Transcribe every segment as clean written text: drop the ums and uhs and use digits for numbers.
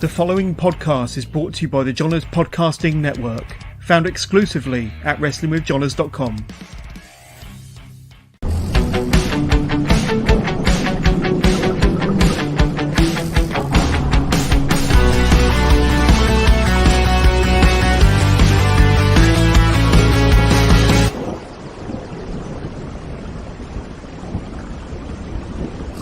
The following podcast is brought to you by the Johners Podcasting Network, found exclusively at wrestlingwithjohners.com.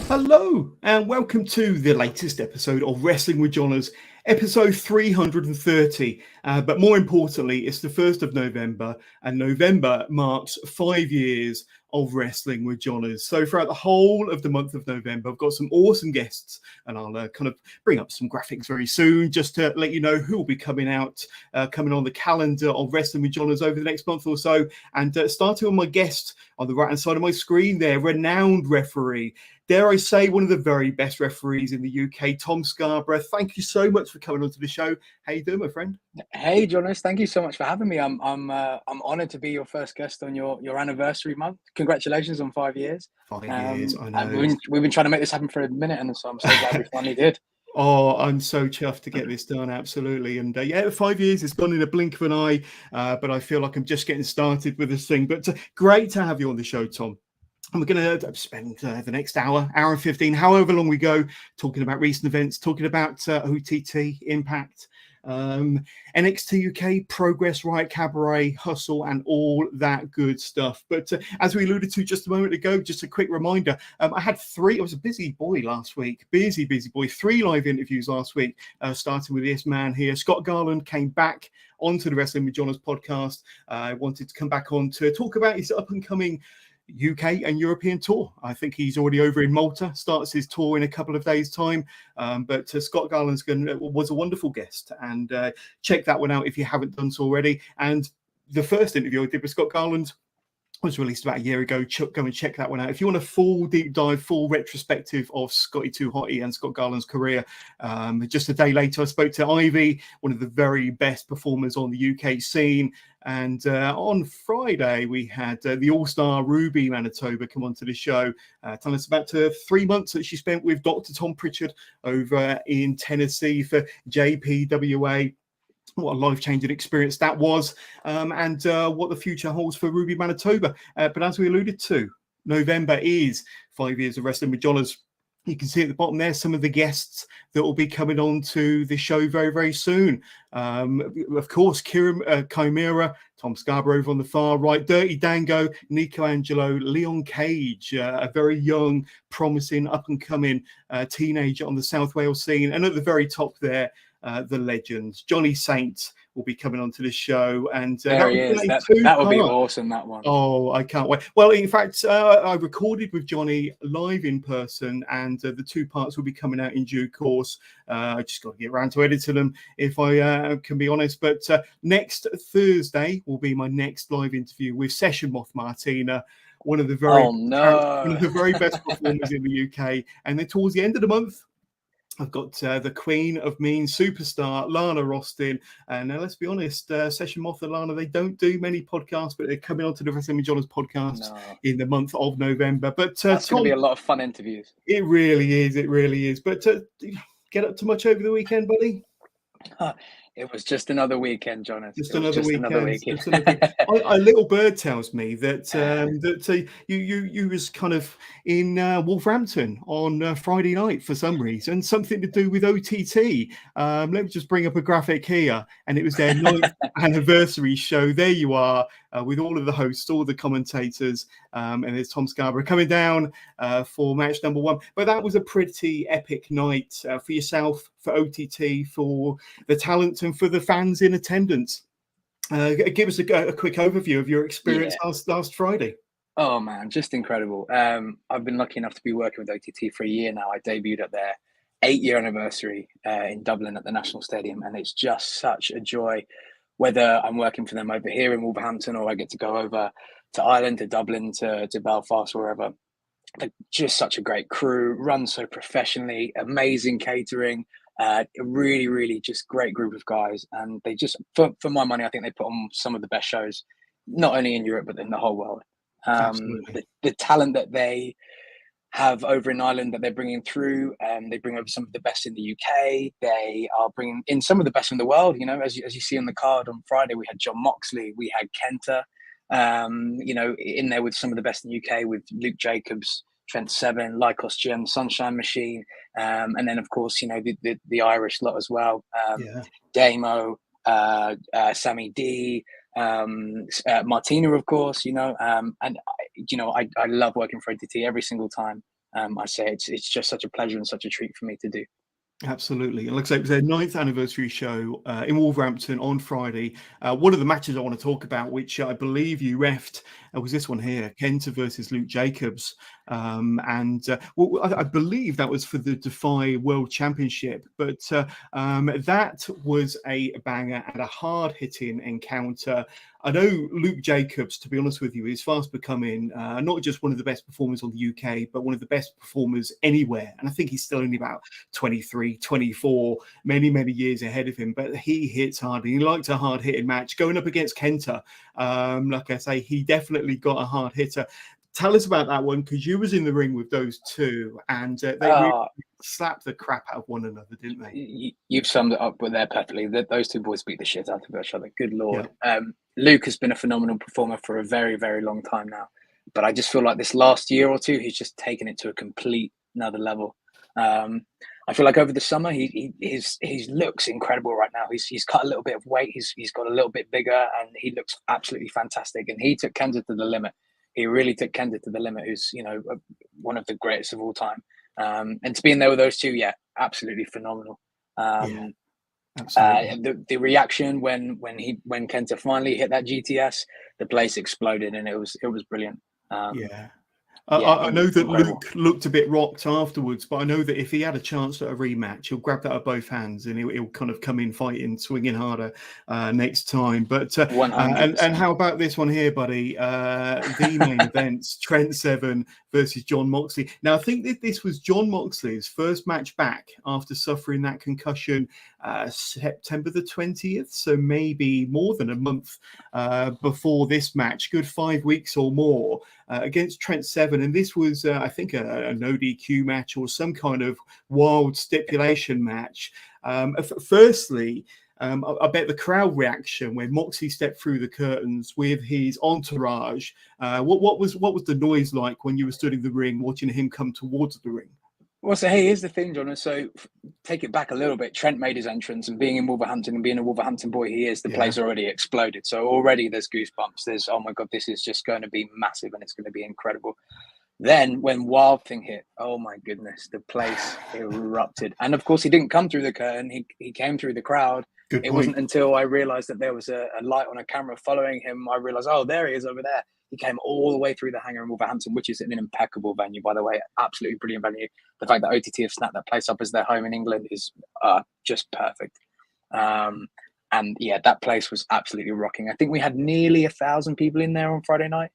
Hello and welcome to the latest episode of Wrestling with Johners, episode 330. But more importantly, it's the 1st of November, and November marks 5 years of Wrestling with Johners. So throughout the whole of the month of November, I've got some awesome guests, and I'll kind of bring up some graphics very soon just to let you know who will be coming out, coming on the calendar of Wrestling with Johners over the next month or so. And starting with my guest on the right-hand side of my screen there, renowned referee, dare I say, one of the very best referees in the UK, Tom Scarborough. Thank you so much for coming onto the show. How you doing, my friend? Hey, Jonas. Thank you so much for having me. I'm honoured to be your first guest on your anniversary month. Congratulations on 5 years. 5 years, I know. We've been trying to make this happen for a minute, and so I'm so glad we finally did. Oh, I'm so chuffed to get this done, absolutely. And yeah, 5 years, it's gone in a blink of an eye, but I feel like I'm just getting started with this thing. But great to have you on the show, Tom. And we're going to spend the next hour and 15, however long we go, talking about recent events, talking about OTT, Impact, NXTUK, Progress, Riot, Cabaret, Hustle, and all that good stuff. But as we alluded to just a moment ago, just a quick reminder, I had I was a busy boy last week, busy boy, 3 live interviews last week, starting with this man here. Scott Garland came back onto the Wrestling with Johners podcast. I wanted to come back on to talk about his up-and-coming UK and European tour. I think he's already over in Malta, starts his tour in a couple of days' time. But Scott Garland was a wonderful guest, and check that one out if you haven't done so already. And the first interview I did with Scott Garland was released about a year ago. Go and check that one out. If you want a full deep dive, full retrospective of Scotty 2 Hotty and Scott Garland's career, just a day later, I spoke to Ivy, one of the very best performers on the UK scene. And on Friday, we had the All-Star Ruby Manitoba come onto the show, telling us about 3 months that she spent with Dr. Tom Pritchard over in Tennessee for JPWA. What a life-changing experience that was, and what the future holds for Ruby Manitoba. But as we alluded to, November is 5 years of Wrestling with Johners. You can see at the bottom there some of the guests that will be coming on to the show very, very soon. Of course, Chimera, Tom Scarborough over on the far right, Dirty Dango, Nico Angelo, Leon Cage, a very young, promising, up-and-coming teenager on the South Wales scene. And at the very top there, the legend Johnny Saint will be coming onto the show, and there he is. That would be awesome, that one. Oh, I can't wait. Well, in fact, I recorded with Johnny live in person, and the 2 parts will be coming out in due course. I just got to get around to editing them, if I can be honest. But next Thursday will be my next live interview with Session Moth Martina, one of the one of the very best performers in the UK. And then towards the end of the month, I've got the Queen of Mean superstar, Lana Rostin. And let's be honest, Session Moth and Lana, they don't do many podcasts, but they're coming onto the Wrestling with Johners podcast in the month of November. But that's going to be a lot of fun interviews. It really is. It really is. But get up to much over the weekend, buddy? It was just another weekend, Jonas. Just another weekend. A little bird tells me that you was kind of in Wolverhampton on Friday night for some reason, something to do with OTT. Let me just bring up a graphic here, and it was their 9th anniversary show. There you are, with all of the hosts, all the commentators, and there's Tom Scarborough coming down for match number 1. But that was a pretty epic night for yourself, for OTT, for the talent, and for the fans in attendance. Give us a quick overview of your experience last Friday. Oh man, just incredible. I've been lucky enough to be working with OTT for a year now. I debuted at their 8-year anniversary in Dublin at the National Stadium, and it's just such a joy, whether I'm working for them over here in Wolverhampton or I get to go over to Ireland, to Dublin, to Belfast, wherever. They're just such a great crew, run so professionally, amazing catering, a really, really just great group of guys. And they just, for my money, I think they put on some of the best shows, not only in Europe, but in the whole world. The talent that they have over in Ireland that they're bringing through. They bring over some of the best in the UK. They are bringing in some of the best in the world. You know, as you see on the card on Friday, we had John Moxley, we had Kenta, you know, in there with some of the best in the UK with Luke Jacobs, Trent Seven, Lycos Jim, Sunshine Machine, and then of course, you know, the Irish lot as well. Damo, Sammy D, Martina, of course, you know, and you know, I love working for OTT every single time. I say it's just such a pleasure and such a treat for me to do. Absolutely. And like I say, it was their 9th anniversary show in Wolverhampton on Friday. One of the matches I want to talk about, which I believe you refed, was this one here, Kenta versus Luke Jacobs. Well, I believe that was for the Defy World Championship, but that was a banger and a hard-hitting encounter. I know Luke Jacobs, to be honest with you, is fast becoming not just one of the best performers on the UK, but one of the best performers anywhere. And I think he's still only about 23, 24, many, many years ahead of him. But he hits hard. He liked a hard-hitting match. Going up against Kenta, like I say, he definitely got a hard hitter. Tell us about that one, because you was in the ring with those two, and they really slapped the crap out of one another, didn't they? You've summed it up with there perfectly. Those two boys beat the shit out of each other. Good Lord. Yeah. Luke has been a phenomenal performer for a very, very long time now. But I just feel like this last year or two, he's just taken it to a complete another level. I feel like over the summer, his looks incredible right now. He's cut a little bit of weight. He's got a little bit bigger, and he looks absolutely fantastic. And he took Kenta to the limit. He really took Kenta to the limit, who's, you know, one of the greatest of all time. And to be in there with those two, yeah, absolutely phenomenal. Absolutely. The reaction when Kenta finally hit that GTS, the place exploded, and it was brilliant. I know that incredible. Luke looked a bit rocked afterwards, but I know that if he had a chance at a rematch, he'll grab that at both hands and he'll kind of come in fighting, swinging harder next time. But and how about this one here, buddy? The main events: Trent Seven versus John Moxley. Now, I think that this was John Moxley's first match back after suffering that concussion September the 20th, so maybe more than a month before this match, good 5 weeks or more, against Trent Seven. And this was, I think, a no DQ match or some kind of wild stipulation match. Firstly, I bet the crowd reaction when Moxley stepped through the curtains with his entourage. What was the noise like when you were stood in the ring watching him come towards the ring? Well, so hey, here's the thing, John. So take it back a little bit. Trent made his entrance, and being in Wolverhampton and being a Wolverhampton boy he is, the place already exploded. So already there's goosebumps. There's, oh my God, this is just going to be massive and it's going to be incredible. Then when Wild Thing hit, oh my goodness, the place erupted. And of course, he didn't come through the curtain. He came through the crowd. Good point. It wasn't until I realized that there was a light on a camera following him, I realized, oh, there he is over there. He came all the way through the hangar in Wolverhampton, which is an impeccable venue, by the way. Absolutely brilliant venue. The fact that OTT have snapped that place up as their home in England is just perfect. And yeah, that place was absolutely rocking. I think we had nearly 1,000 people in there on Friday night.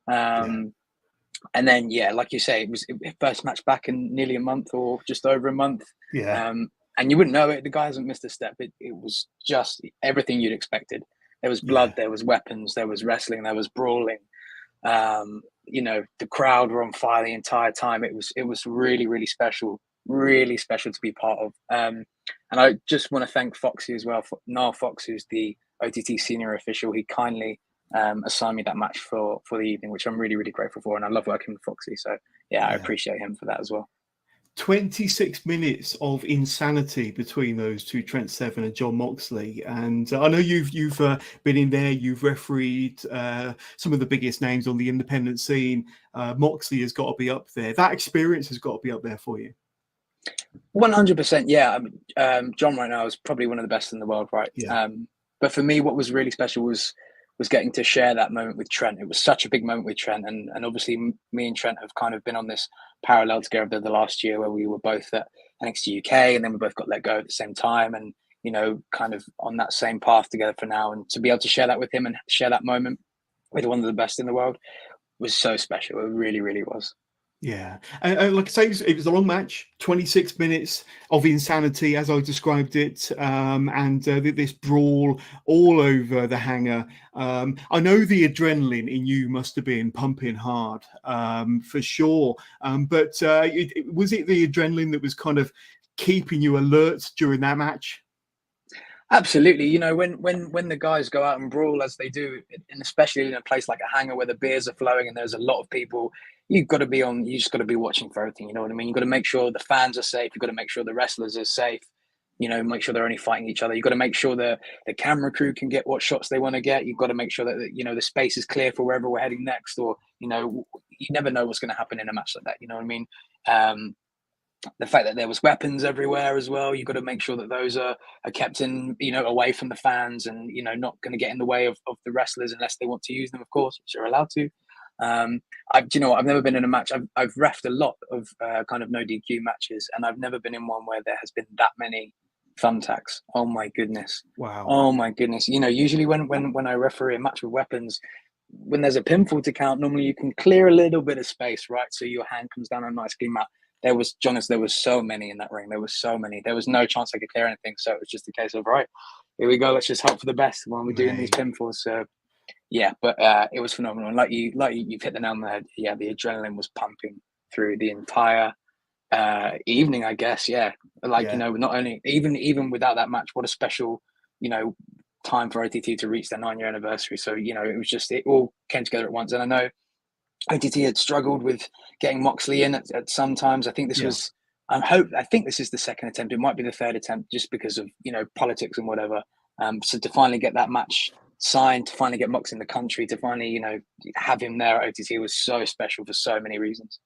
And then, yeah, like you say, it was his first match back in nearly a month or just over a month. And you wouldn't know it. The guy hasn't missed a step. It was just everything you'd expected. There was blood, there was weapons, there was wrestling, there was brawling. You know, the crowd were on fire the entire time. It was really, really special to be part of. And I just want to thank Foxy as well, Niall Fox, who's the OTT senior official. He kindly assigned me that match for the evening, which I'm really, really grateful for. And I love working with Foxy. So yeah, I appreciate him for that as well. 26 minutes of insanity between those two, Trent Seven and John Moxley. And I know you've been in there, you've refereed some of the biggest names on the independent scene. Moxley has got to be up there. That experience has got to be up there for you. 100%, yeah. John right now is probably one of the best in the world, right? But for me, what was really special was getting to share that moment with Trent. It was such a big moment with Trent. And obviously me and Trent have kind of been on this parallel together the last year where we were both at NXTUK and then we both got let go at the same time and, you know, kind of on that same path together for now. And to be able to share that with him and share that moment with one of the best in the world was so special. It really, really was. Yeah, and like I say, it was a long match, 26 minutes of insanity, as I described it, and this brawl all over the hangar. I know the adrenaline in you must have been pumping hard, for sure. But was it the adrenaline that was kind of keeping you alert during that match? Absolutely. You know, when the guys go out and brawl as they do, and especially in a place like a hangar where the beers are flowing and there's a lot of people, you've got to be on. You just got to be watching for everything. You know what I mean? You've got to make sure the fans are safe. You've got to make sure the wrestlers are safe. You know, make sure they're only fighting each other. You've got to make sure the camera crew can get what shots they want to get. You've got to make sure that you know the space is clear for wherever we're heading next. Or you know, you never know what's going to happen in a match like that. You know what I mean? The fact that there was weapons everywhere as well, you've got to make sure that those are kept in, you know, away from the fans and, you know, not going to get in the way of the wrestlers unless they want to use them, of course, which they're allowed to. You know, I've never been in a match. I've reffed a lot of kind of no DQ matches, and I've never been in one where there has been that many thumbtacks. Oh my goodness. Wow. Oh my goodness. You know, usually when I referee a match with weapons, when there's a pinfall to count, normally you can clear a little bit of space, right? So your hand comes down on a nice clean mat. There was so many in that ring. There was so many. There was no chance I could clear anything. So it was just a case of, right, here we go. Let's just hope for the best when we're doing these pinfalls. So yeah, but it was phenomenal. And you've hit the nail on the head. Yeah, the adrenaline was pumping through the entire evening, I guess. Yeah, like you know, not only even without that match, what a special, you know, time for OTT to reach their 9-year anniversary. So you know, it all came together at once. And I know OTT had struggled with getting Moxley in at some times. I think this was. I think this is the second attempt. It might be the third attempt, just because of you know politics and whatever. So to finally get that match signed, to finally get Mox in the country, to finally you know have him there at OTT was so special for so many reasons.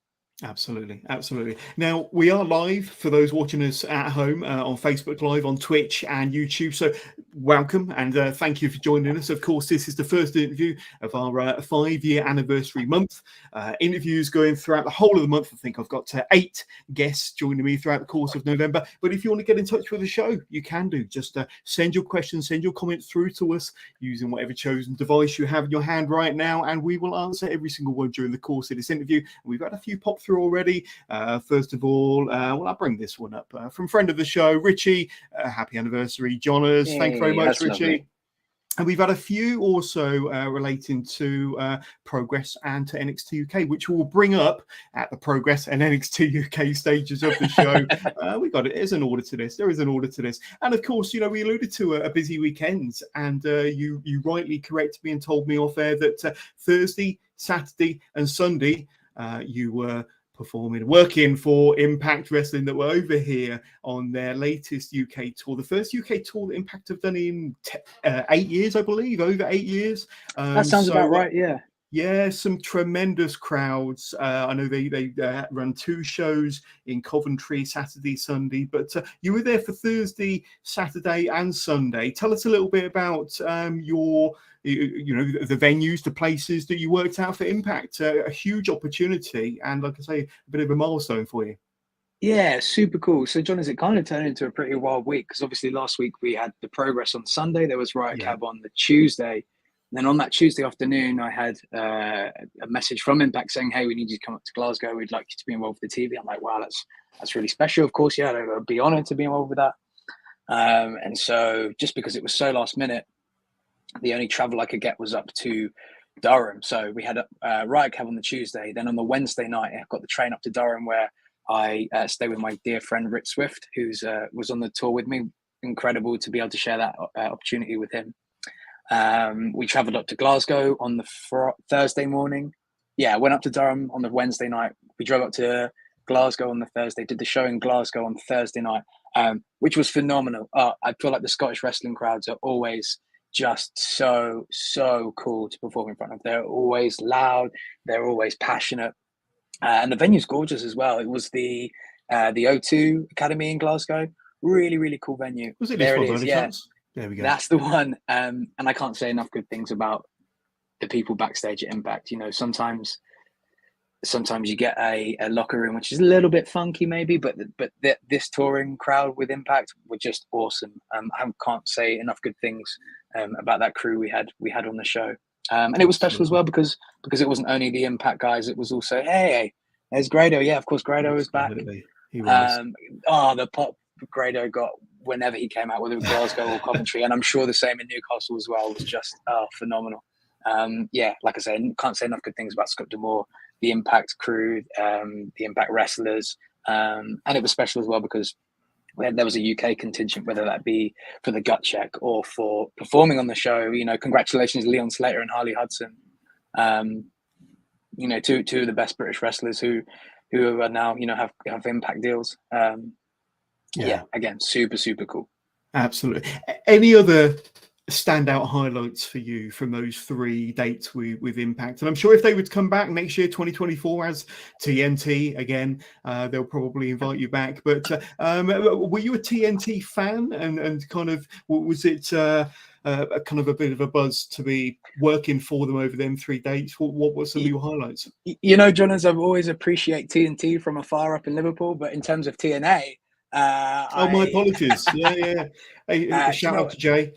Absolutely, absolutely. Now we are live for those watching us at home on Facebook Live, on Twitch and YouTube. So welcome and thank you for joining us. Of course, this is the first interview of our 5-year anniversary month. Interviews going throughout the whole of the month. I think I've got 8 guests joining me throughout the course of November. But if you want to get in touch with the show, you can do. Just send your questions, send your comments through to us using whatever chosen device you have in your hand right now, and we will answer every single one during the course of this interview. We've had a few pop through already. First of all, well, I'll bring this one up from friend of the show, Richie. Happy anniversary, Johners. Thank you very much, Richie. Lovely. And we've had a few also relating to Progress and to NXTUK, which we'll bring up at the Progress and NXTUK stages of the show. We got it. There's an order to this. There is an order to this. And of course, you know, we alluded to a busy weekend, and you rightly corrected me and told me off air that Thursday, Saturday, and Sunday you were working for Impact Wrestling, that were over here on their latest UK tour, the first UK tour that Impact have done in 8 years, I believe, over 8 years. That sounds about right, yeah. Yeah, some tremendous crowds. I know they run 2 shows in Coventry, Saturday, Sunday, but you were there for Thursday, Saturday, and Sunday. Tell us a little bit about your, you know, the venues, the places that you worked out for Impact. A huge opportunity, and like I say, a bit of a milestone for you. Yeah, super cool. So, John, it kind of turned into a pretty wild week, because obviously last week we had the Progress on Sunday. There was Riot Cab on the Tuesday. And then on that Tuesday afternoon, I had a message from Impact saying, "Hey, we need you to come up to Glasgow. We'd like you to be involved with the TV." I'm like, "Wow, that's really special." Of course, yeah, I'd be honoured to be involved with that. And so, just because it was so last minute, the only travel I could get was up to Durham. So we had a Riot Cab on the Tuesday. Then on the Wednesday night, I got the train up to Durham, where I stayed with my dear friend Rich Swift, who's was on the tour with me. Incredible to be able to share that opportunity with him. We travelled up to Glasgow on the Thursday morning. Yeah, went up to Durham on the Wednesday night. We drove up to Glasgow on the Thursday, did the show in Glasgow on Thursday night, which was phenomenal. I feel like the Scottish wrestling crowds are always just so cool to perform in front of. They're always loud, they're always passionate, and the venue's gorgeous as well. It was the O2 Academy in Glasgow. Really cool venue. Was it there? It is, yeah. There we go. That's the one. And I can't say enough good things about the people backstage at Impact. You know, sometimes you get a locker room which is a little bit funky maybe, but this touring crowd with Impact were just awesome. I can't say enough good things about that crew we had on the show. And it was special as well because it wasn't only the Impact guys. It was also, hey, There's Grado. Yeah, of course, Grado was back. Absolutely. He was. The pop Grado got whenever he came out, whether it was Glasgow or Coventry, and I'm sure the same in Newcastle as well, was just phenomenal. Like I said, can't say enough good things about Scott D'Amore, the Impact crew, the Impact wrestlers, and it was special as well because there was a UK contingent, whether that be for the gut check or for performing on the show. You know, congratulations, Leon Slater and Harley Hudson. You know, two of the best British wrestlers who are now, you know, have Impact deals. Again, super cool. Absolutely. Any other standout highlights for you from those 3 dates with Impact? And I'm sure if they would come back next year, 2024, as TNT again, they'll probably invite you back. But were you a TNT fan? And kind of, was it kind of a bit of a buzz to be working for them over them 3 dates? What were some of your highlights? You know, John, as I've always appreciate TNT from afar up in Liverpool, but in terms of TNA, my apologies. Yeah. Hey, shout out to Jay.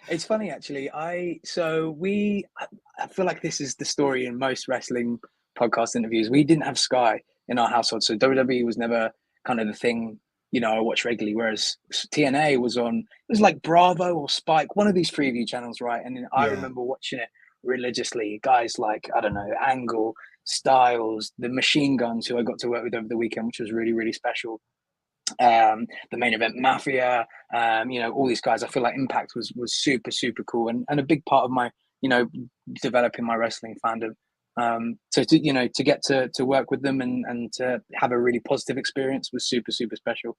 It's funny actually. I feel like this is the story in most wrestling podcast interviews. We didn't have Sky in our household, so WWE was never kind of the thing, you know, I watch regularly. Whereas TNA was on, it was like Bravo or Spike, one of these preview channels, right? And I remember watching it religiously. Guys like, I don't know, Angle, Styles, the Machine Guns, who I got to work with over the weekend, which was really special. The Main Event Mafia, you know, all these guys. I feel like Impact was super cool and a big part of my, you know, developing my wrestling fandom. So to get to work with them and to have a really positive experience was super special.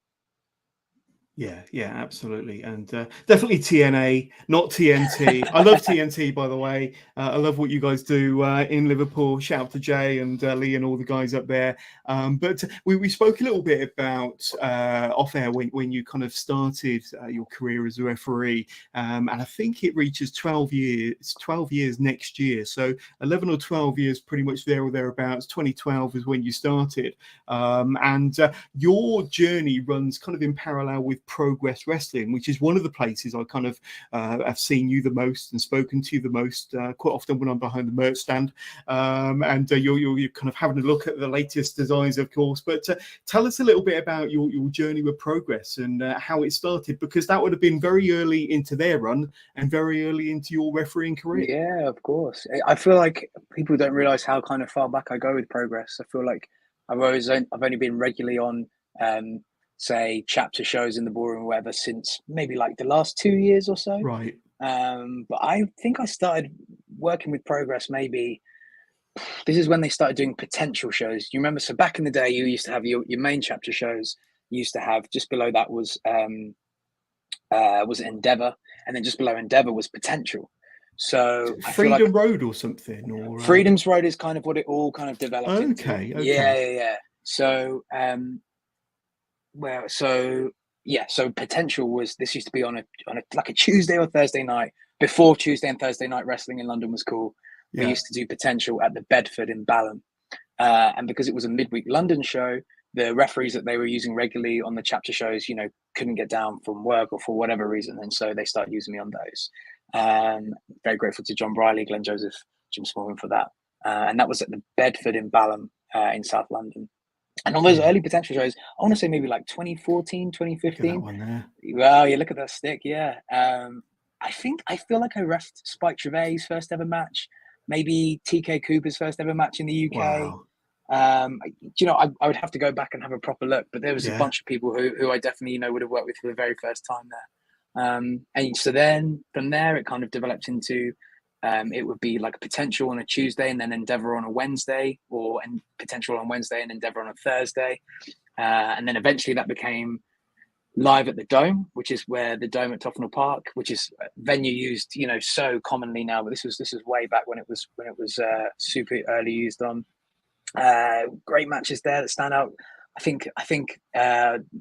Yeah, absolutely. And definitely TNA, not TNT. I love TNT, by the way. I love what you guys do in Liverpool. Shout out to Jay and Lee and all the guys up there. But we spoke a little bit about off air when you kind of started your career as a referee. And I think it reaches 12 years next year. So 11 or 12 years, pretty much there or thereabouts. 2012 is when you started. And your journey runs kind of in parallel with Progress Wrestling, which is one of the places I kind of have seen you the most and spoken to you the most, quite often when I'm behind the merch stand. And you're kind of having a look at the latest designs, of course. But tell us a little bit about your journey with Progress and how it started, because that would have been very early into their run and very early into your refereeing career. Yeah, of course. I feel like people don't realize how kind of far back I go with Progress. I feel like I've only been regularly on say chapter shows in the ballroom or whatever since maybe like the last 2 years or so. Right. But I think I started working with Progress maybe, this is when they started doing potential shows. You remember, so back in the day you used to have your main chapter shows. You used to have, just below that was Endeavour, and then just below Endeavour was Potential. So Freedom Road or something, or Freedom's Road is kind of what it all kind of developed into. Yeah. So so Potential was, this used to be on a like a Tuesday or Thursday night, before Tuesday and Thursday night wrestling in London was cool. We used to do Potential at the Bedford in Balham, and because it was a midweek London show, the referees that they were using regularly on the chapter shows, you know, couldn't get down from work or for whatever reason, and so they started using me on those. Very grateful to John Briley, Glenn Joseph, Jim Smallman for that, and that was at the Bedford in Balham in South London. And all those early Potential shows, I want to say maybe like 2014, 2015. That one there. Well, you look at that stick, yeah. I feel like I refed Spike Trivet's first ever match, maybe TK Cooper's first ever match in the UK. Wow. You know, I would have to go back and have a proper look, but there was a bunch of people who I definitely, you know, would have worked with for the very first time there. And so then from there, it kind of developed into it would be like a Potential on a Tuesday and then Endeavour on a Wednesday, or Potential on Wednesday and Endeavour on a Thursday. And then eventually that became Live at the Dome, which is where the Dome at Tottenham Park, which is a venue used, you know, so commonly now, but this was way back when it was super early used on. Great matches there that stand out. I think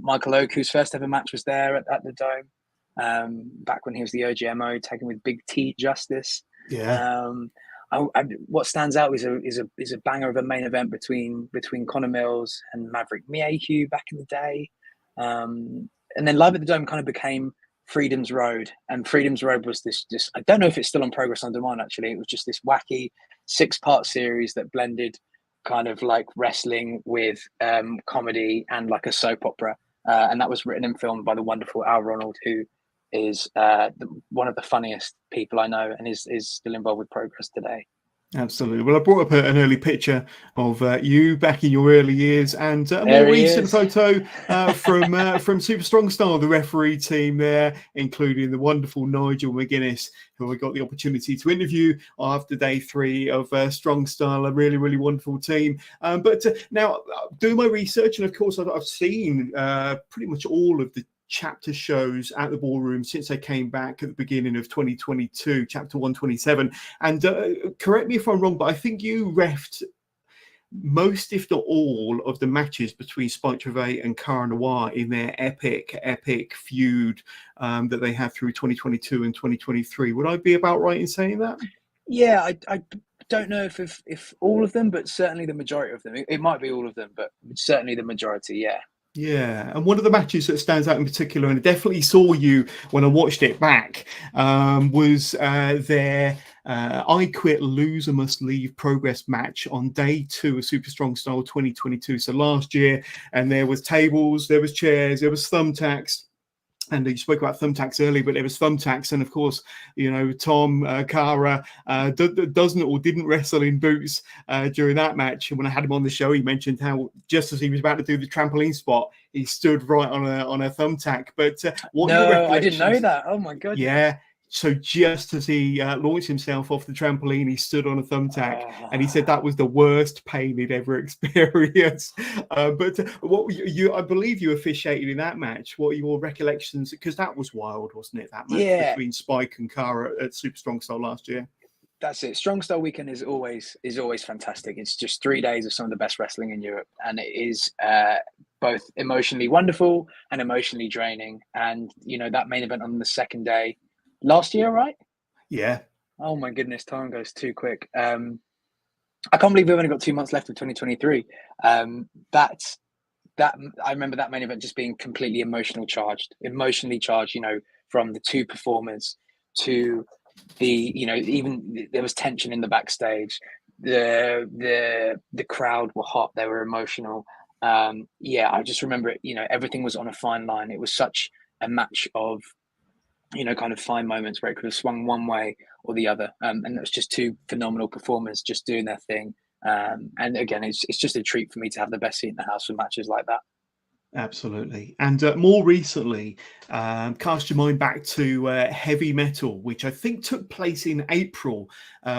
Michael Oku's first ever match was there at the Dome, back when he was the OGMO, taken with Big T Justice. Yeah. What stands out is a banger of a main event between Connor Mills and Maverick Miehu back in the day. And then Live at the Dome kind of became Freedom's Road, and Freedom's Road was this I don't know if it's still on Progress on Demand, actually. It was just this wacky 6-part series that blended kind of like wrestling with comedy and like a soap opera. And that was written and filmed by the wonderful Al Ronald, who is one of the funniest people I know, and is still involved with Progress today. Absolutely. Well, I brought up an early picture of you back in your early years, and a There more he recent is. photo from Super Strong Style, the referee team there, including the wonderful Nigel McGuinness, who I got the opportunity to interview after day 3 of Strong Style, a really, really wonderful team. But now, doing my research, and of course, I've seen pretty much all of the chapter shows at the ballroom since they came back at the beginning of 2022, chapter 127. And correct me if I'm wrong, but I think you refed most, if not all, of the matches between Spike Trivet and Cara Noir in their epic feud that they had through 2022 and 2023. Would I be about right in saying that? Yeah, I don't know if all of them, but certainly the majority of them. It might be all of them, but certainly the majority, yeah. Yeah, and one of the matches that stands out in particular, and I definitely saw you when I watched it back, was their I Quit Loser Must Leave Progress match on day 2 of Super Strong Style 2022. So last year, and there was tables, there was chairs, there was thumbtacks. And you spoke about thumbtacks earlier, but there was thumbtacks, and of course, you know, Tom Cara doesn't or didn't wrestle in boots during that match. And when I had him on the show, he mentioned how just as he was about to do the trampoline spot, he stood right on a thumbtack. But what your No, I didn't know recollections? that. Oh my god! Yeah. So just as he launched himself off the trampoline, he stood on a thumbtack, and he said that was the worst pain he'd ever experienced. But what you, I believe you officiated in that match. What are your recollections? Because that was wild, wasn't it? That match between Spike and Cara at Super Strong Style last year. That's it. Strong Style Weekend is always fantastic. It's just 3 days of some of the best wrestling in Europe, and it is both emotionally wonderful and emotionally draining. And you know, that main event on the second day last year, right? Yeah. Oh my goodness, time goes too quick. I can't believe we've only got 2 months left of 2023. That I remember that main event just being completely emotionally charged. You know, from the 2 performers to the, you know, even there was tension in the backstage. The crowd were hot. They were emotional. Yeah, I just remember it. You know, everything was on a fine line. It was such a match of, you know, kind of fine moments where it could have swung one way or the other. And it was just 2 phenomenal performers just doing their thing. And again, it's just a treat for me to have the best seat in the house for matches like that. Absolutely. And more recently, cast your mind back to Heavy Metal, which I think took place in April,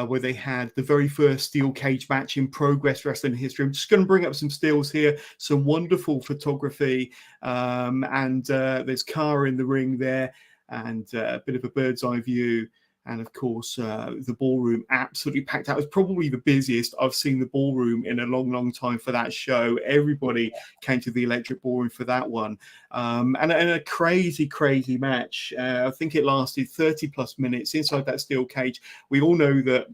where they had the very first steel cage match in Progress Wrestling history. I'm just going to bring up some stills here, some wonderful photography, and there's Cara in the ring there, and a bit of a bird's eye view. And of course, the ballroom absolutely packed out. It was probably the busiest I've seen the ballroom in a long, long time for that show. Everybody came to the Electric Ballroom for that one. And a crazy, crazy match. I think it lasted 30 plus minutes inside that steel cage. We all know that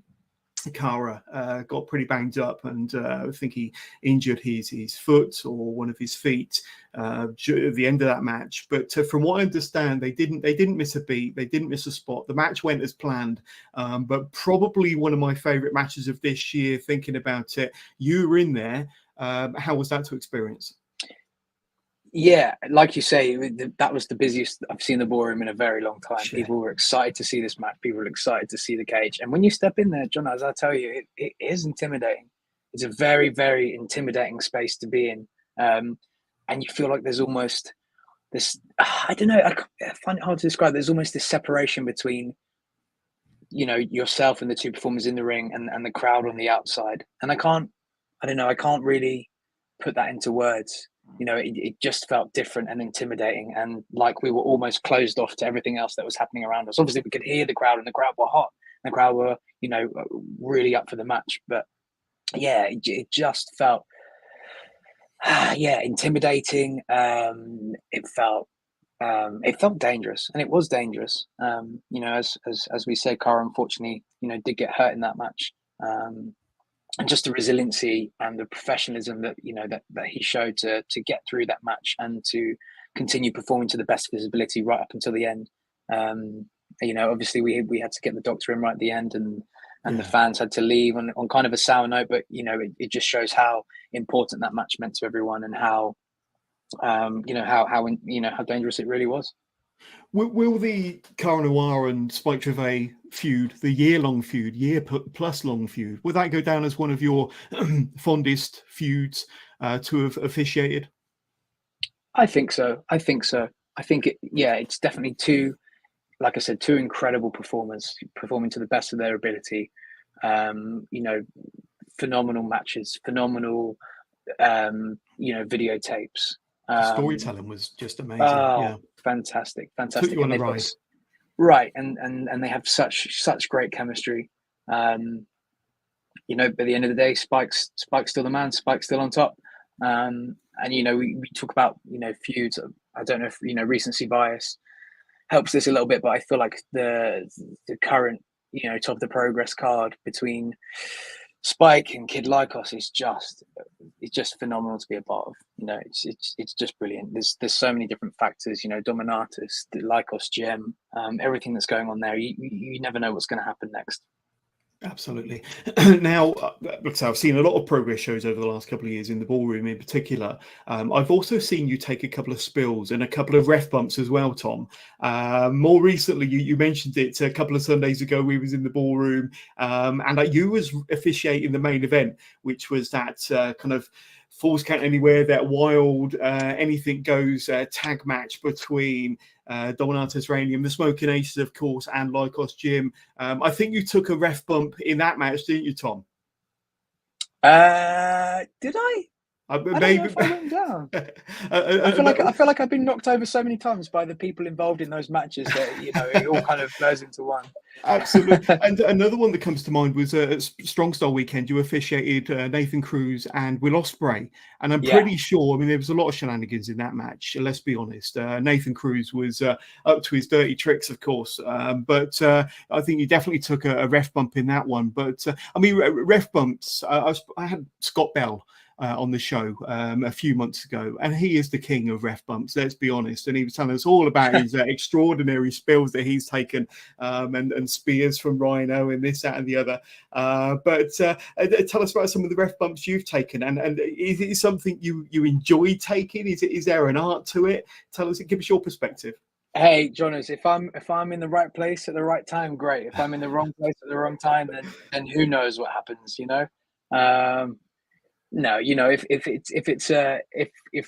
Cara got pretty banged up, and I think he injured his foot or one of his feet at the end of that match. But from what I understand, they didn't miss a beat, they didn't miss a spot. The match went as planned, but probably one of my favorite matches of this year. Thinking about it, you were in there. How was that to experience? Yeah, like you say, that was the busiest I've seen the ballroom in a very long time. Sure. People were excited to see this match. People were excited to see the cage. And when you step in there, John, as I tell you, it is intimidating. It's a very, very intimidating space to be in. And you feel like there's almost this, I don't know, I find it hard to describe. There's almost this separation between, you know, yourself and the 2 performers in the ring and the crowd on the outside. And I can't really put that into words. You know, it just felt different and intimidating, and like we were almost closed off to everything else that was happening around us. Obviously, we could hear the crowd, and the crowd were hot. And the crowd were, you know, really up for the match. But yeah, it just felt, yeah, intimidating. It felt dangerous, and it was dangerous. You know, as we said, Cara unfortunately, you know, did get hurt in that match. And just the resiliency and the professionalism that, you know, that he showed to get through that match and to continue performing to the best of his ability right up until the end. You know, obviously we had to get the doctor in right at the end, and and the fans had to leave on kind of a sour note. But it just shows how important that match meant to everyone, and how how dangerous it really was. Will the Cara Noir and Spike Trivet feud, the year-long feud, year-plus-long feud, will that go down as one of your fondest feuds to have officiated? I think so. I think it's definitely two, like I said, two incredible performers performing to the best of their ability. Phenomenal matches, phenomenal, videotapes. The storytelling was just amazing. Fantastic. Took you on a ride. Right, and they have such great chemistry. By the end of the day, Spike's still the man. Spike's still on top. And we talk about feuds. I don't know if recency bias helps this a little bit, but I feel like the current top of the progress card between Spike and Kid Lycos is just phenomenal to be a part of. It's just brilliant. There's so many different factors. Dominatus, the Lycos gem, everything that's going on there. You never know what's going to happen next. Absolutely. Now, I've seen a lot of progress shows over the last couple of years in the ballroom in particular. I've also seen you take a couple of spills and a couple of ref bumps as well, Tom. More recently, you mentioned it a couple of Sundays ago. We was in the ballroom and you was officiating the main event, which was that kind of Falls Count Anywhere, that wild anything goes tag match between Dominatus Ranium, the Smoking Aces, of course, and Lycos Jim. I think you took a ref bump in that match, didn't you, Tom? Did I? I don't know if I went down. I feel like I've been knocked over so many times by the people involved in those matches that it all kind of blurs into one. Absolutely. And another one that comes to mind was Strong Style Weekend. You officiated Nathan Cruz and Will Ospreay, and I'm pretty sure. I mean, there was a lot of shenanigans in that match. Let's be honest. Nathan Cruz was up to his dirty tricks, of course, but I think you definitely took a ref bump in that one. But I mean, ref bumps. I had Scott Bell on the show a few months ago, and he is the king of ref bumps, let's be honest, and he was telling us all about his extraordinary spills that he's taken and spears from Rhino and this, that and the other, but tell us about some of the ref bumps you've taken, and is it something you enjoy taking? Is there an art to it? Tell us, give us your perspective. Hey, Jonas, if I'm in the right place at the right time, great. If I'm in the wrong place at the wrong time, then who knows what happens, No, if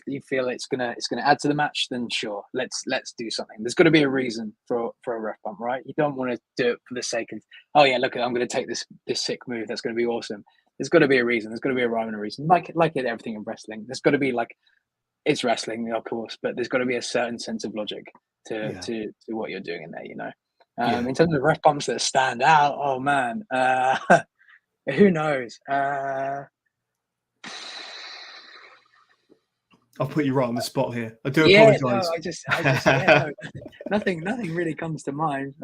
you feel it's gonna add to the match, then sure, let's do something. There's got to be a reason for a ref bump, right? You don't want to do it for the sake of, oh yeah, look, I'm going to take this sick move. That's going to be awesome. There's got to be a reason. There's got to be a rhyme and a reason. Like everything in wrestling, there's got to be it's wrestling, of course, but there's got to be a certain sense of logic to what you're doing in there. In terms of ref bumps that stand out, oh man, who knows? I'll put you right on the spot here. I do apologize. No, nothing really comes to mind.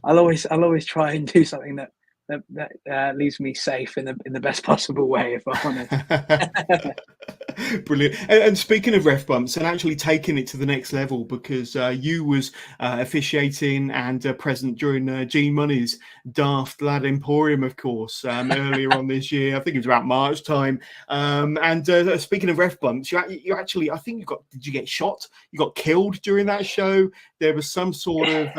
I'll always try and do something that leaves me safe in the best possible way, if I'm honest. Brilliant. And speaking of ref bumps, and actually taking it to the next level, because you was officiating and present during G Money's Daft Lad Emporium, of course, earlier on this year. I think it was about March time. And speaking of ref bumps, you actually, I think did you get shot? You got killed during that show. There was some sort of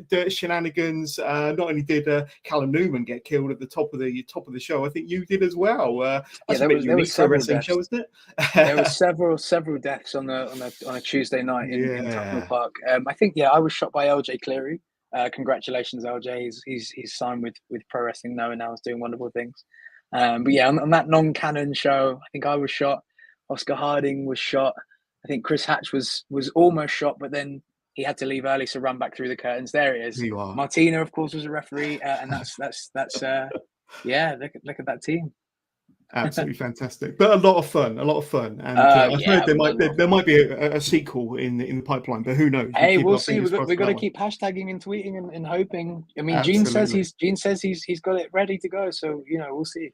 dirt shenanigans. Not only did Callum Newman get killed at the top of the show, I think you did as well. There was several deaths. Show, isn't it? There were several deaths on a Tuesday night in Tottenham Park. I think I was shot by LJ Cleary. Congratulations, LJ. He's signed with Pro Wrestling Now, and now is doing wonderful things. But yeah, on that non-canon show, I think I was shot. Oscar Harding was shot. I think Chris Hatch was almost shot, but then he had to leave early, so run back through the curtains. There he is. You are. Martina, of course, was a referee, and that's yeah. Look at that team. Absolutely fantastic, but a lot of fun, and I've heard there might be a sequel in the pipeline, but who knows? Hey, we'll see. We've got to keep hashtagging and tweeting and hoping. I mean, Gene says he's got it ready to go, so we'll see.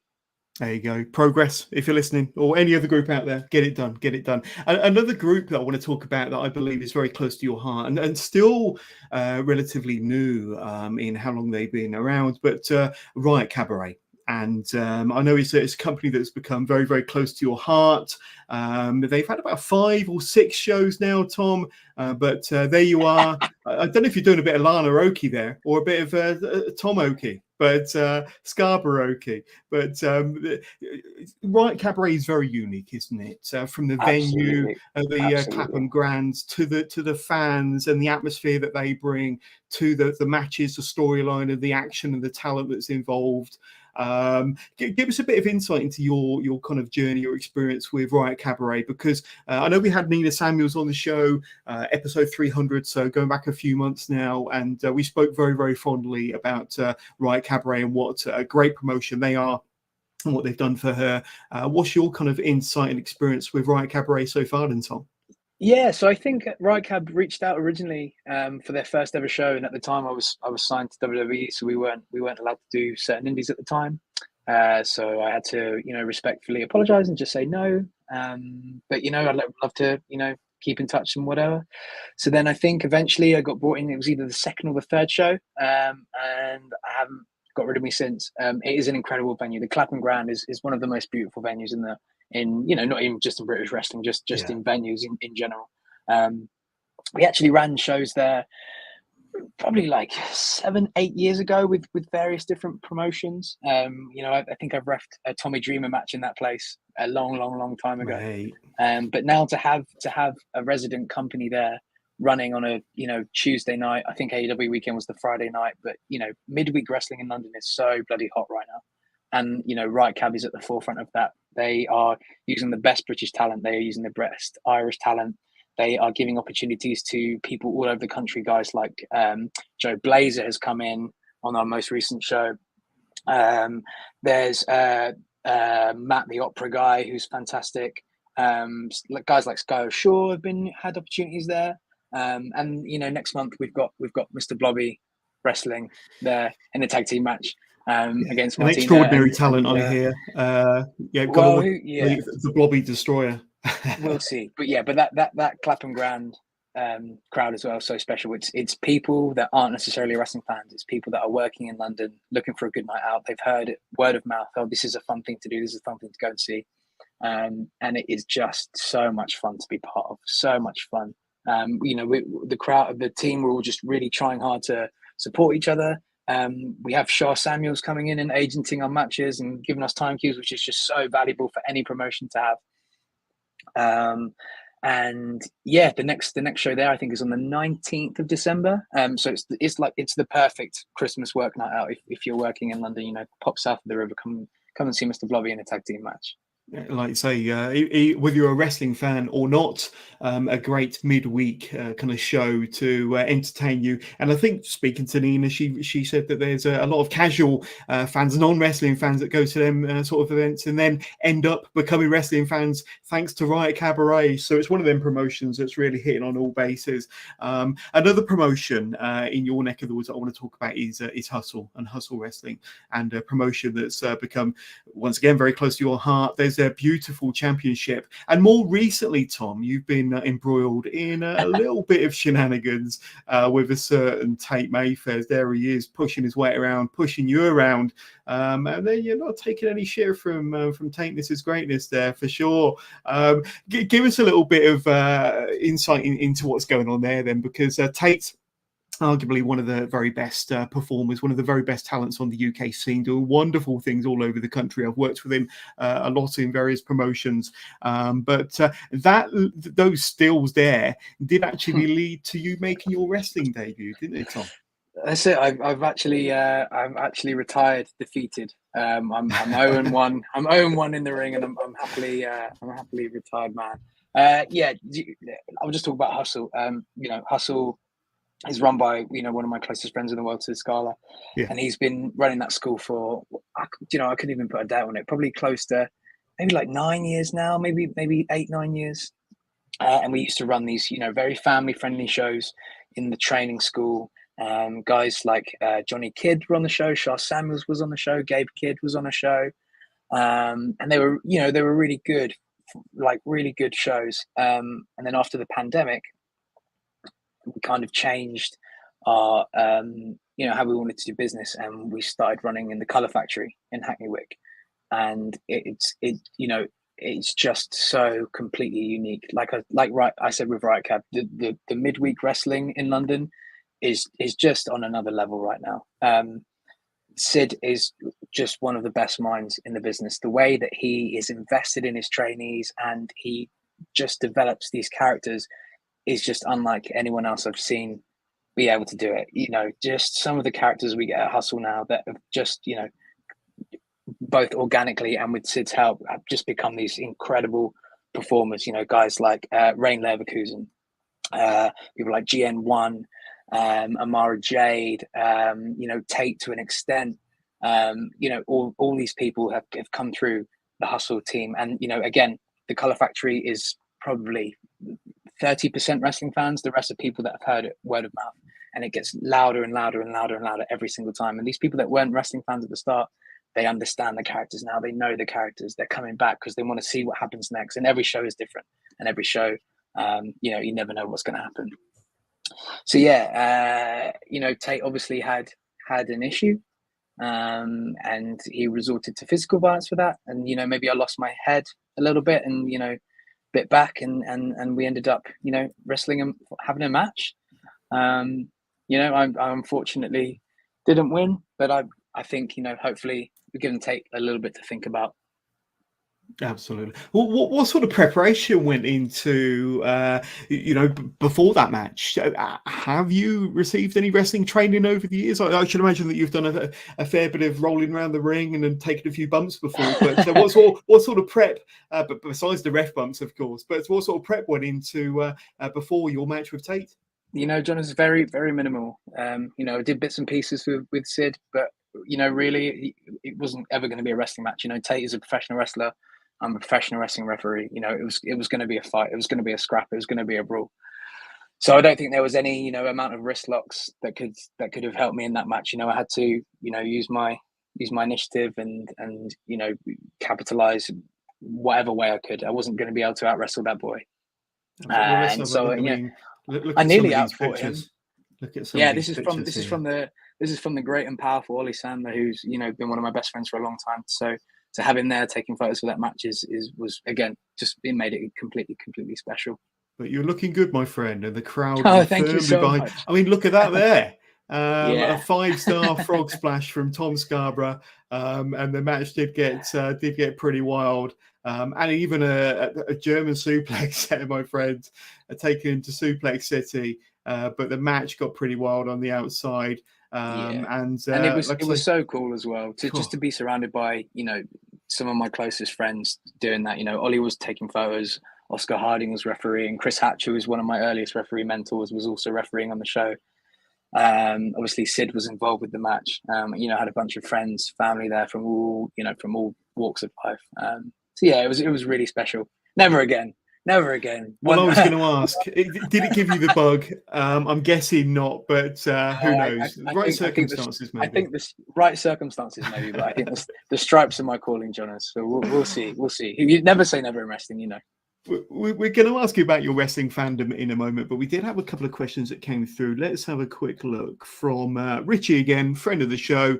There you go. Progress, if you're listening, or any other group out there, get it done. Get it done. Another group that I want to talk about that I believe is very close to your heart and still relatively new in how long they've been around, but Riot Cabaret. And I know it's a company that's become very, very close to your heart. They've had about 5 or 6 shows now, Tom. But there you are. I don't know if you're doing a bit of Lana Oki there or a bit of Tom Oki, but Scarborough Oki. But Riot Cabaret is very unique, isn't it? From the venue, the Clapham Grands, to the fans and the atmosphere that they bring, to the matches, the storyline, and the action and the talent that's involved. Give us a bit of insight into your kind of journey, your experience with Riot Cabaret, because I know we had Nina Samuels on the show, episode 300, so going back a few months now, and we spoke very, very fondly about Riot Cabaret and what a great promotion they are and what they've done for her. What's your kind of insight and experience with Riot Cabaret so far then, Tom? Yeah, so I think Riot Cab reached out originally for their first ever show, and at the time I was signed to WWE, so we weren't allowed to do certain indies at the time. So I had to, respectfully apologize and just say no. But I'd love to, keep in touch and whatever. So then I think eventually I got brought in. It was either the second or the third show, and I haven't got rid of me since. It is an incredible venue. The Clapham Grand is one of the most beautiful venues not even just in British wrestling, just in venues in general. We actually ran shows there probably like 7-8 years ago with various different promotions. I think I've refed a Tommy Dreamer match in that place a long time ago. Right. But now to have a resident company there running on a Tuesday night, I think AEW weekend was the Friday night, but midweek wrestling in London is so bloody hot right now. And Riot Cab is at the forefront of that. They are using the best British talent. They are using the best Irish talent. They are giving opportunities to people all over the country. Guys like Joe Blazer has come in on our most recent show. There's Matt the Opera guy, who's fantastic. Guys like Sky O'Shaw have had opportunities there. And next month we've got Mr. Blobby wrestling there in a tag team match. Against an Martina extraordinary talent, I hear. The Blobby Destroyer. We'll see, but that Clapham Grand crowd as well, so special. It's people that aren't necessarily wrestling fans. It's people that are working in London, looking for a good night out. They've heard it word of mouth. Oh, this is a fun thing to do. This is a fun thing to go and see, and it is just so much fun to be part of. So much fun. The crowd, the team, we're all just really trying hard to support each other. We have Shah Samuels coming in and agenting our matches and giving us time cues, which is just so valuable for any promotion to have. The next show there I think is on the 19th of December. So it's the perfect Christmas work night out if you're working in London. Pop south of the river, come and see Mr. Blobby in a tag team match. Like you say, whether you're a wrestling fan or not, a great midweek kind of show to entertain you. And I think, speaking to Nina, she said that there's a lot of casual fans, non-wrestling fans that go to them sort of events and then end up becoming wrestling fans thanks to Riot Cabaret. So it's one of them promotions that's really hitting on all bases. Another promotion in your neck of the woods that I want to talk about is Hustle and Hustle Wrestling, and a promotion that's become, once again, very close to your heart. There's a beautiful championship, and more recently, Tom, you've been embroiled in a little bit of shenanigans with a certain Tate Mayfairs. There he is, pushing his weight around, pushing you around, and then you're not taking any shit from Tateness's greatness there for sure. Give us a little bit of insight into what's going on there then, because Tate's arguably one of the very best performers, one of the very best talents on the UK scene, doing wonderful things all over the country. I've worked with him a lot in various promotions, but those stills there did actually lead to you making your wrestling debut, didn't it, Tom? That's it. I've actually retired defeated. I'm 0-1. I'm 0-1 in the ring, and I'm happily retired, man. I'll just talk about Hustle. Hustle is run by one of my closest friends in the world, Sid Scala, and he's been running that school for I couldn't even put a date on it. Probably close to maybe like 9 years now, maybe 8-9 years. And we used to run these very family friendly shows in the training school. Guys like Johnny Kidd were on the show, Shah Samuels was on the show, Gabe Kidd was on a show. and they were really good, like really good shows. And then after the pandemic, we kind of changed our how we wanted to do business, and we started running in the Colour Factory in Hackney Wick, and it's just so completely unique. I said with Riot Cab, the midweek wrestling in London is just on another level right now. Sid is just one of the best minds in the business. The way that he is invested in his trainees and he just develops these characters is just unlike anyone else I've seen be able to do it. Just some of the characters we get at Hustle now that have just, both organically and with Sid's help, have just become these incredible performers. Guys like Rain Leverkusen, people like GN1, Amara Jade, Tate to an extent. All these people have come through the Hustle team. And, again, the Colour Factory is probably 30% wrestling fans. The rest are people that have heard it word of mouth. And it gets louder and louder and louder and louder every single time. And these people that weren't wrestling fans at the start, they understand the characters now. They know the characters. They're coming back because they want to see what happens next. And every show is different. And every show, you never know what's going to happen. So Tate obviously had an issue, and he resorted to physical violence for that. And maybe I lost my head a little bit, and bit back, and we ended up wrestling and having a match. I unfortunately didn't win, but I think hopefully we're given Tate a little bit to think about. Absolutely. What sort of preparation went into, before that match? Have you received any wrestling training over the years? I should imagine that you've done a fair bit of rolling around the ring and then taken a few bumps before. But what sort of prep, but besides the ref bumps, of course, but what sort of prep went into before your match with Tate? John, is very, very minimal. I did bits and pieces with Sid, but really, it wasn't ever going to be a wrestling match. Tate is a professional wrestler. I'm a professional wrestling referee. It was going to be a fight. It was going to be a scrap. It was going to be a brawl. So I don't think there was any, amount of wrist locks that could have helped me in that match. I had to, use my initiative and capitalize whatever way I could. I wasn't going to be able to out wrestle that boy. And so I nearly outfought him. Look at some. This is from the great and powerful Ollie Sandler, who's been one of my best friends for a long time. So to have him there taking photos for that match was again just it made it completely special. But you're looking good, my friend, and the crowd. Oh, thank you so much. I mean, look at that there. A 5-star frog splash from Tom Scarborough, and the match did get pretty wild. And even a German suplex there, my friend, taken to Suplex City. But the match got pretty wild on the outside. And it was so cool as well just to be surrounded by some of my closest friends doing that. Ollie was taking photos, Oscar Harding was refereeing, Chris Hatch, who was one of my earliest referee mentors, was also refereeing on the show. Obviously Sid was involved with the match. Had a bunch of friends, family there from all walks of life. It was really special. Never again. Well, I was going to ask, did it give you the bug? I'm guessing not, but who knows? Right circumstances, maybe. I think the right circumstances, maybe, but I think the stripes are my calling, Jonas. So we'll see. You never say never in wrestling, We're going to ask you about your wrestling fandom in a moment, but we did have a couple of questions that came through. Let's have a quick look from Richie again, friend of the show.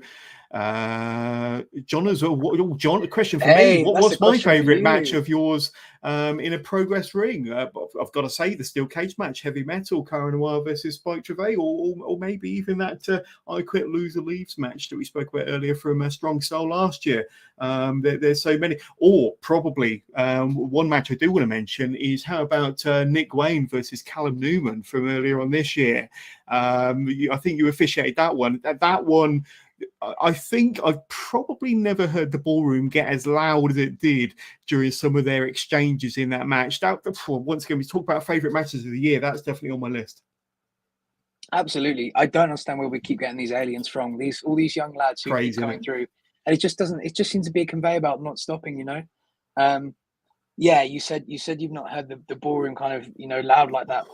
John as well. John, a question for me. What's my favourite match of yours in a Progress ring? I've got to say the steel cage match, heavy metal, Cara Noir versus Spike Trivet, or maybe even that I Quit Loser Leaves match that we spoke about earlier from Strong Style last year. There's so many. Or probably one match I do want to mention is how about Nick Wayne versus Callum Newman from earlier on this year. I think you officiated that one. That one. I think I've probably never heard the ballroom get as loud as it did during some of their exchanges in that match. Once again, we talk about favourite matches of the year. That's definitely on my list. Absolutely. I don't understand where we keep getting these aliens from. All these young lads who keep coming through. And it just seems to be a conveyor belt not stopping, You said you've not heard the ballroom kind of, loud like that.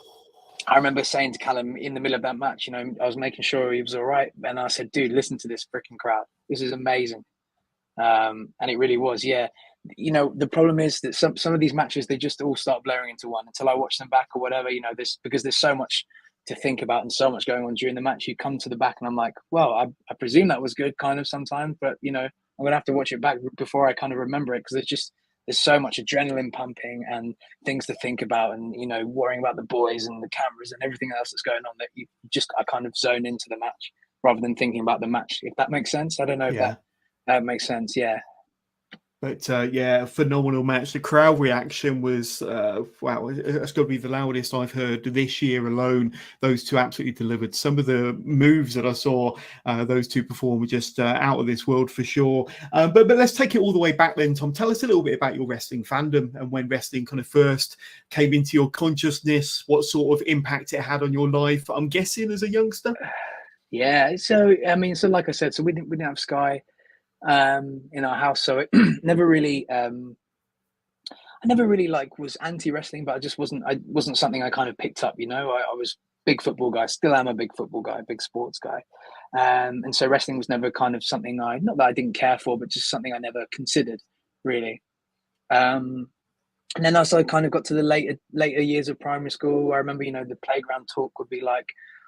I remember saying to Callum in the middle of that match, I was making sure he was all right. And I said, dude, listen to this freaking crowd. This is amazing. And it really was, yeah. You know, the problem is that some of these matches, they just all start blurring into one until I watch them back or whatever, you know, because there's so much to think about and so much going on during the match. You come to the back and I'm like, well, I presume that was good kind of sometimes, but, you know, I'm going to have to watch it back before I kind of remember it, because there's so much adrenaline pumping and things to think about, and, you know, worrying about the boys and the cameras and everything else that's going on, that I kind of zone into the match rather than thinking about the match, if that makes sense. I don't know if that makes sense. Yeah. But yeah, phenomenal match. The crowd reaction was, wow, that's got to be the loudest I've heard this year alone. Those two absolutely delivered. Some of the moves that I saw those two perform were just out of this world for sure. But let's take it all the way back then, Tom. Tell us a little bit about your wrestling fandom and when wrestling kind of first came into your consciousness, what sort of impact it had on your life, I'm guessing, as a youngster. Yeah, so I mean, so like I said, so we didn't have Sky in our house, so it never really I never really like was anti wrestling, but I wasn't something I kind of picked up, you know. I was big football guy, still am a big football guy, big sports guy, and so wrestling was never kind of something not that I didn't care for, but just something I never considered really. And then as I kind of got to the later years of primary school, I remember, you know, the playground talk would be like,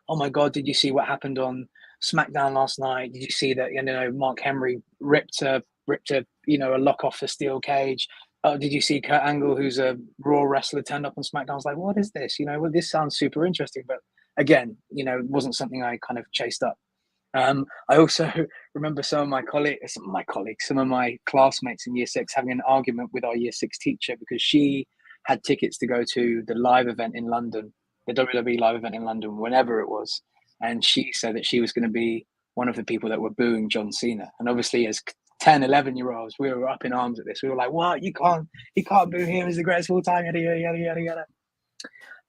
oh my God, did you see what happened on SmackDown last night? Did you see that, you know, Mark Henry ripped a you know, a lock off the steel cage? Oh, did you see Kurt Angle, who's a Raw wrestler, turned up on SmackDown? I was like, what is this? You know, well, this sounds super interesting. But again, you know, it wasn't something I kind of chased up. I also remember some of my classmates in year 6 having an argument with our year 6 teacher, because she had tickets to go to the live event in London, the WWE live event in London, whenever it was. And she said that she was going to be one of the people that were booing John Cena. And obviously, as 10, 11-year-olds, we were up in arms at this. We were like, what? You can't boo him. He's the greatest of all time. Yada, yada, yada, yada.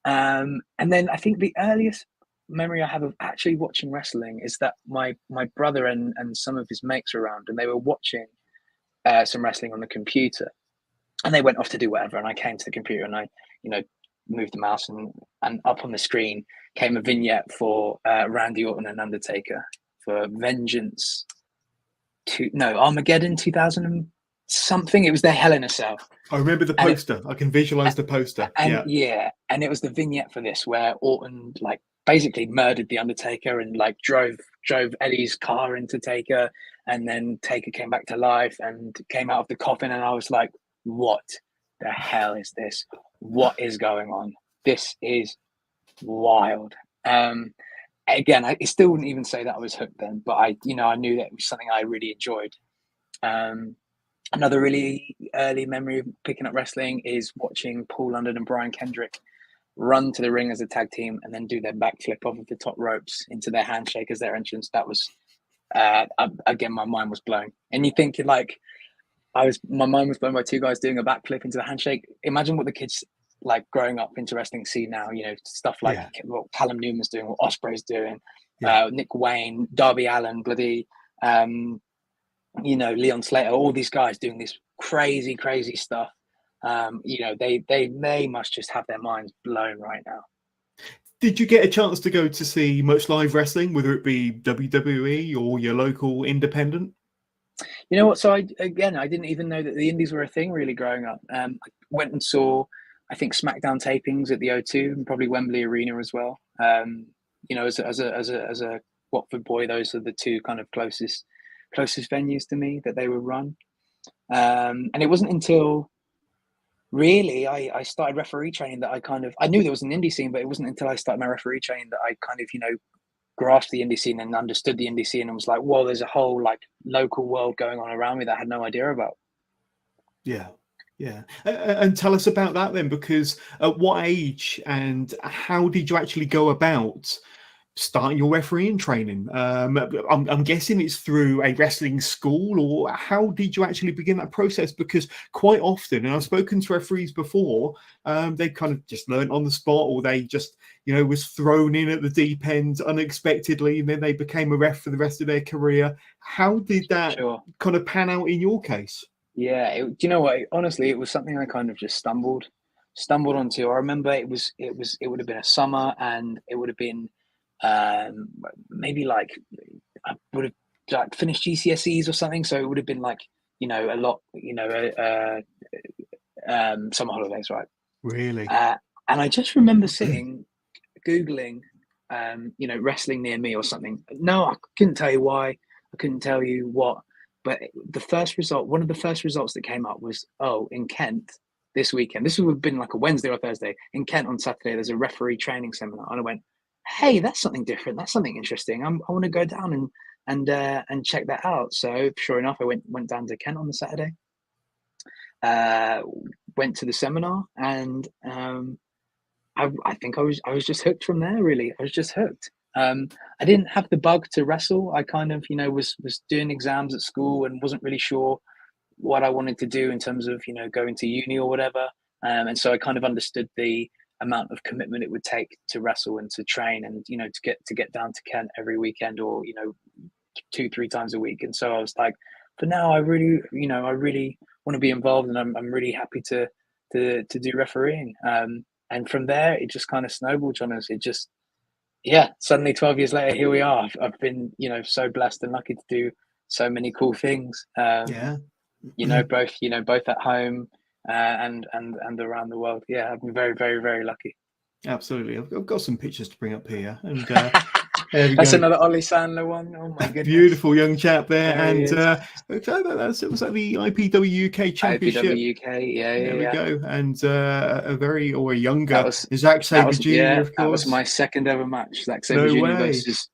And then I think the earliest memory I have of actually watching wrestling is that my brother and some of his mates were around, and they were watching some wrestling on the computer, and they went off to do whatever. And I came to the computer and I, you know, moved the mouse, and up on the screen came a vignette for Randy Orton and Undertaker for Vengeance Armageddon 2000 and something. It was their Hell in a Cell. I remember the poster. I can visualize the poster. And and it was the vignette for this where Orton like basically murdered the Undertaker and like drove Eddie's car into Taker, and then Taker came back to life and came out of the coffin, and I was like, what the hell is this? What is going on? This is wild. Again, I still wouldn't even say that I was hooked then, but I knew that it was something I really enjoyed. Another really early memory of picking up wrestling is watching Paul London and Brian Kendrick run to the ring as a tag team and then do their backflip off of the top ropes into their handshake as their entrance. That was, again, my mind was blown. And you think like, my mind was blown by two guys doing a backflip into the handshake. Imagine what the kids like growing up into wrestling see now, you know, stuff like what Callum Newman's doing, what Ospreay's doing, Nick Wayne, Darby Allin, bloody, you know, Leon Slater, all these guys doing this crazy stuff. You know, they must just have their minds blown right now. Did you get a chance to go to see much live wrestling, whether it be WWE or your local independent? You know what? So I didn't even know that the indies were a thing really growing up. I went and saw, I think, SmackDown tapings at the O2 and probably Wembley Arena as well. You know, as a Watford boy, those are the two kind of closest venues to me that they would run. And it wasn't until really I started referee training that I knew there was an indie scene, but it wasn't until I started my referee training that I kind of, you know, grasped the indie scene and understood the indie scene and was like, whoa, there's a whole like local world going on around me that I had no idea about. Yeah. And tell us about that then, because at what age and how did you actually go about starting your refereeing training? I'm guessing it's through a wrestling school, or how did you actually begin that process? Because quite often, and I've spoken to referees before, they kind of just learned on the spot, or they just, you know, was thrown in at the deep end unexpectedly, and then they became a ref for the rest of their career. How did that kind of pan out in your case? Yeah, do you know what? Honestly, it was something I kind of just stumbled onto. I remember it would have been a summer, and it would have been maybe like I would have like finished GCSEs or something. So it would have been like a lot, summer holidays, right? Really? And I just remember Googling, wrestling near me or something. No, I couldn't tell you why. I couldn't tell you what. But one of the first results that came up was, in Kent this weekend. This would have been like a Wednesday or Thursday. In Kent on Saturday, there's a referee training seminar. And I went, hey, that's something different. That's something interesting. I want to go down and check that out. So sure enough, I went down to Kent on the Saturday. Went to the seminar, and I think I was just hooked from there. Really, I was just hooked. I didn't have the bug to wrestle. I kind of was doing exams at school and wasn't really sure what I wanted to do in terms of going to uni or whatever. And so I kind of understood the amount of commitment it would take to wrestle and to train, and to get down to Kent every weekend, or 2-3 times a week. And so I was like, for now, I really want to be involved, and I'm really happy to do refereeing. And from there, it just kind of snowballed, John. It just, suddenly 12 years later, here we are. I've been, so blessed and lucky to do so many cool things. Both at home and around the world. Yeah, I've been very, very, very lucky. Absolutely. I've got some pictures to bring up here, and that's another Ollie Sandler one. Oh my goodness! Beautiful young chap there, and it was at the IPW UK Championship. IPW UK, there we go, and a younger Zack Sabre Jr. Of course, that was my second ever match. Zack Sabre Jr.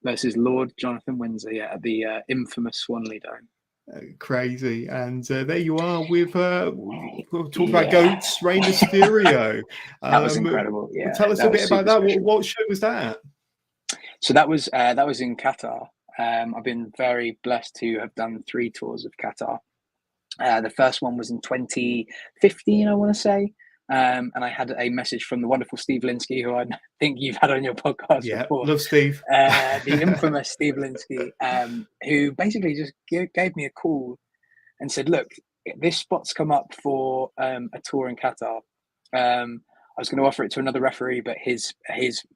versus Lord Jonathan Windsor, at the infamous Swanley Dome. Crazy, and there you are with we'll talk about goats, Rey Mysterio. That was incredible. Yeah, tell us a bit about that. What show was that? So that was in Qatar. I've been very blessed to have done 3 tours of Qatar. The first one was in 2015, I want to say. And I had a message from the wonderful Steve Linsky, who I think you've had on your podcast before. Love Steve. The infamous Steve Linsky, who basically just gave me a call and said, look, this spot's come up for a tour in Qatar. I was going to offer it to another referee, but his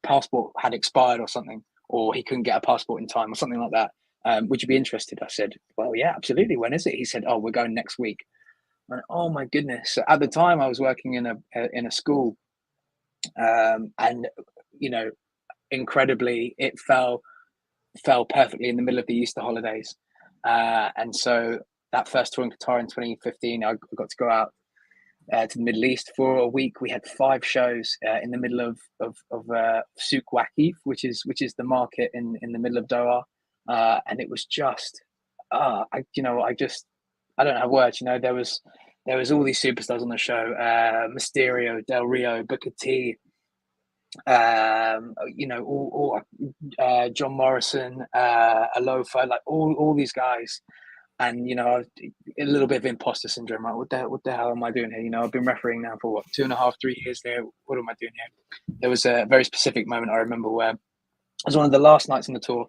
passport had expired or something, or he couldn't get a passport in time or something like that. Would you be interested? I said, well, yeah, absolutely. When is it? He said, we're going next week. I went, oh my goodness. So at the time I was working in a school, and incredibly it fell perfectly in the middle of the Easter holidays. And so that first tour in Qatar in 2015, I got to go out to the Middle East for a week. We had 5 shows in the middle of Souk Waqif, which is the market in the middle of Doha, and it was just I don't have words. There was all these superstars on the show: Mysterio, Del Rio, Booker T, John Morrison, Alofa, like all these guys. And a little bit of imposter syndrome. Like, what the hell am I doing here? I've been refereeing now for 2.5-3 years there. What am I doing here? There was a very specific moment I remember where it was one of the last nights in the tour,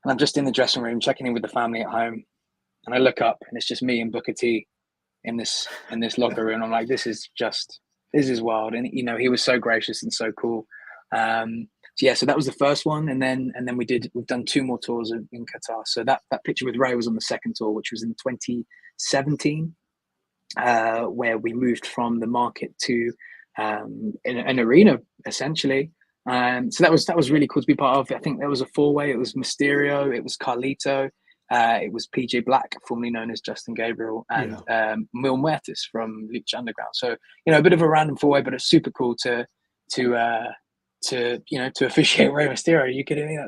and I'm just in the dressing room checking in with the family at home, and I look up and it's just me and Booker T in this locker room. I'm like, this is wild. And he was so gracious and so cool. So that was the first one, and then we've done 2 more tours in Qatar. So that picture with Ray was on the second tour, which was in 2017, where we moved from the market to an arena essentially. So that was really cool to be part of. I think there was a 4-way. It was Mysterio, it was Carlito, it was PJ Black, formerly known as Justin Gabriel, and Mil Muertes from Lucha Underground. So a bit of a random 4-way, but it's super cool to officiate Rey Mysterio. Are you kidding me?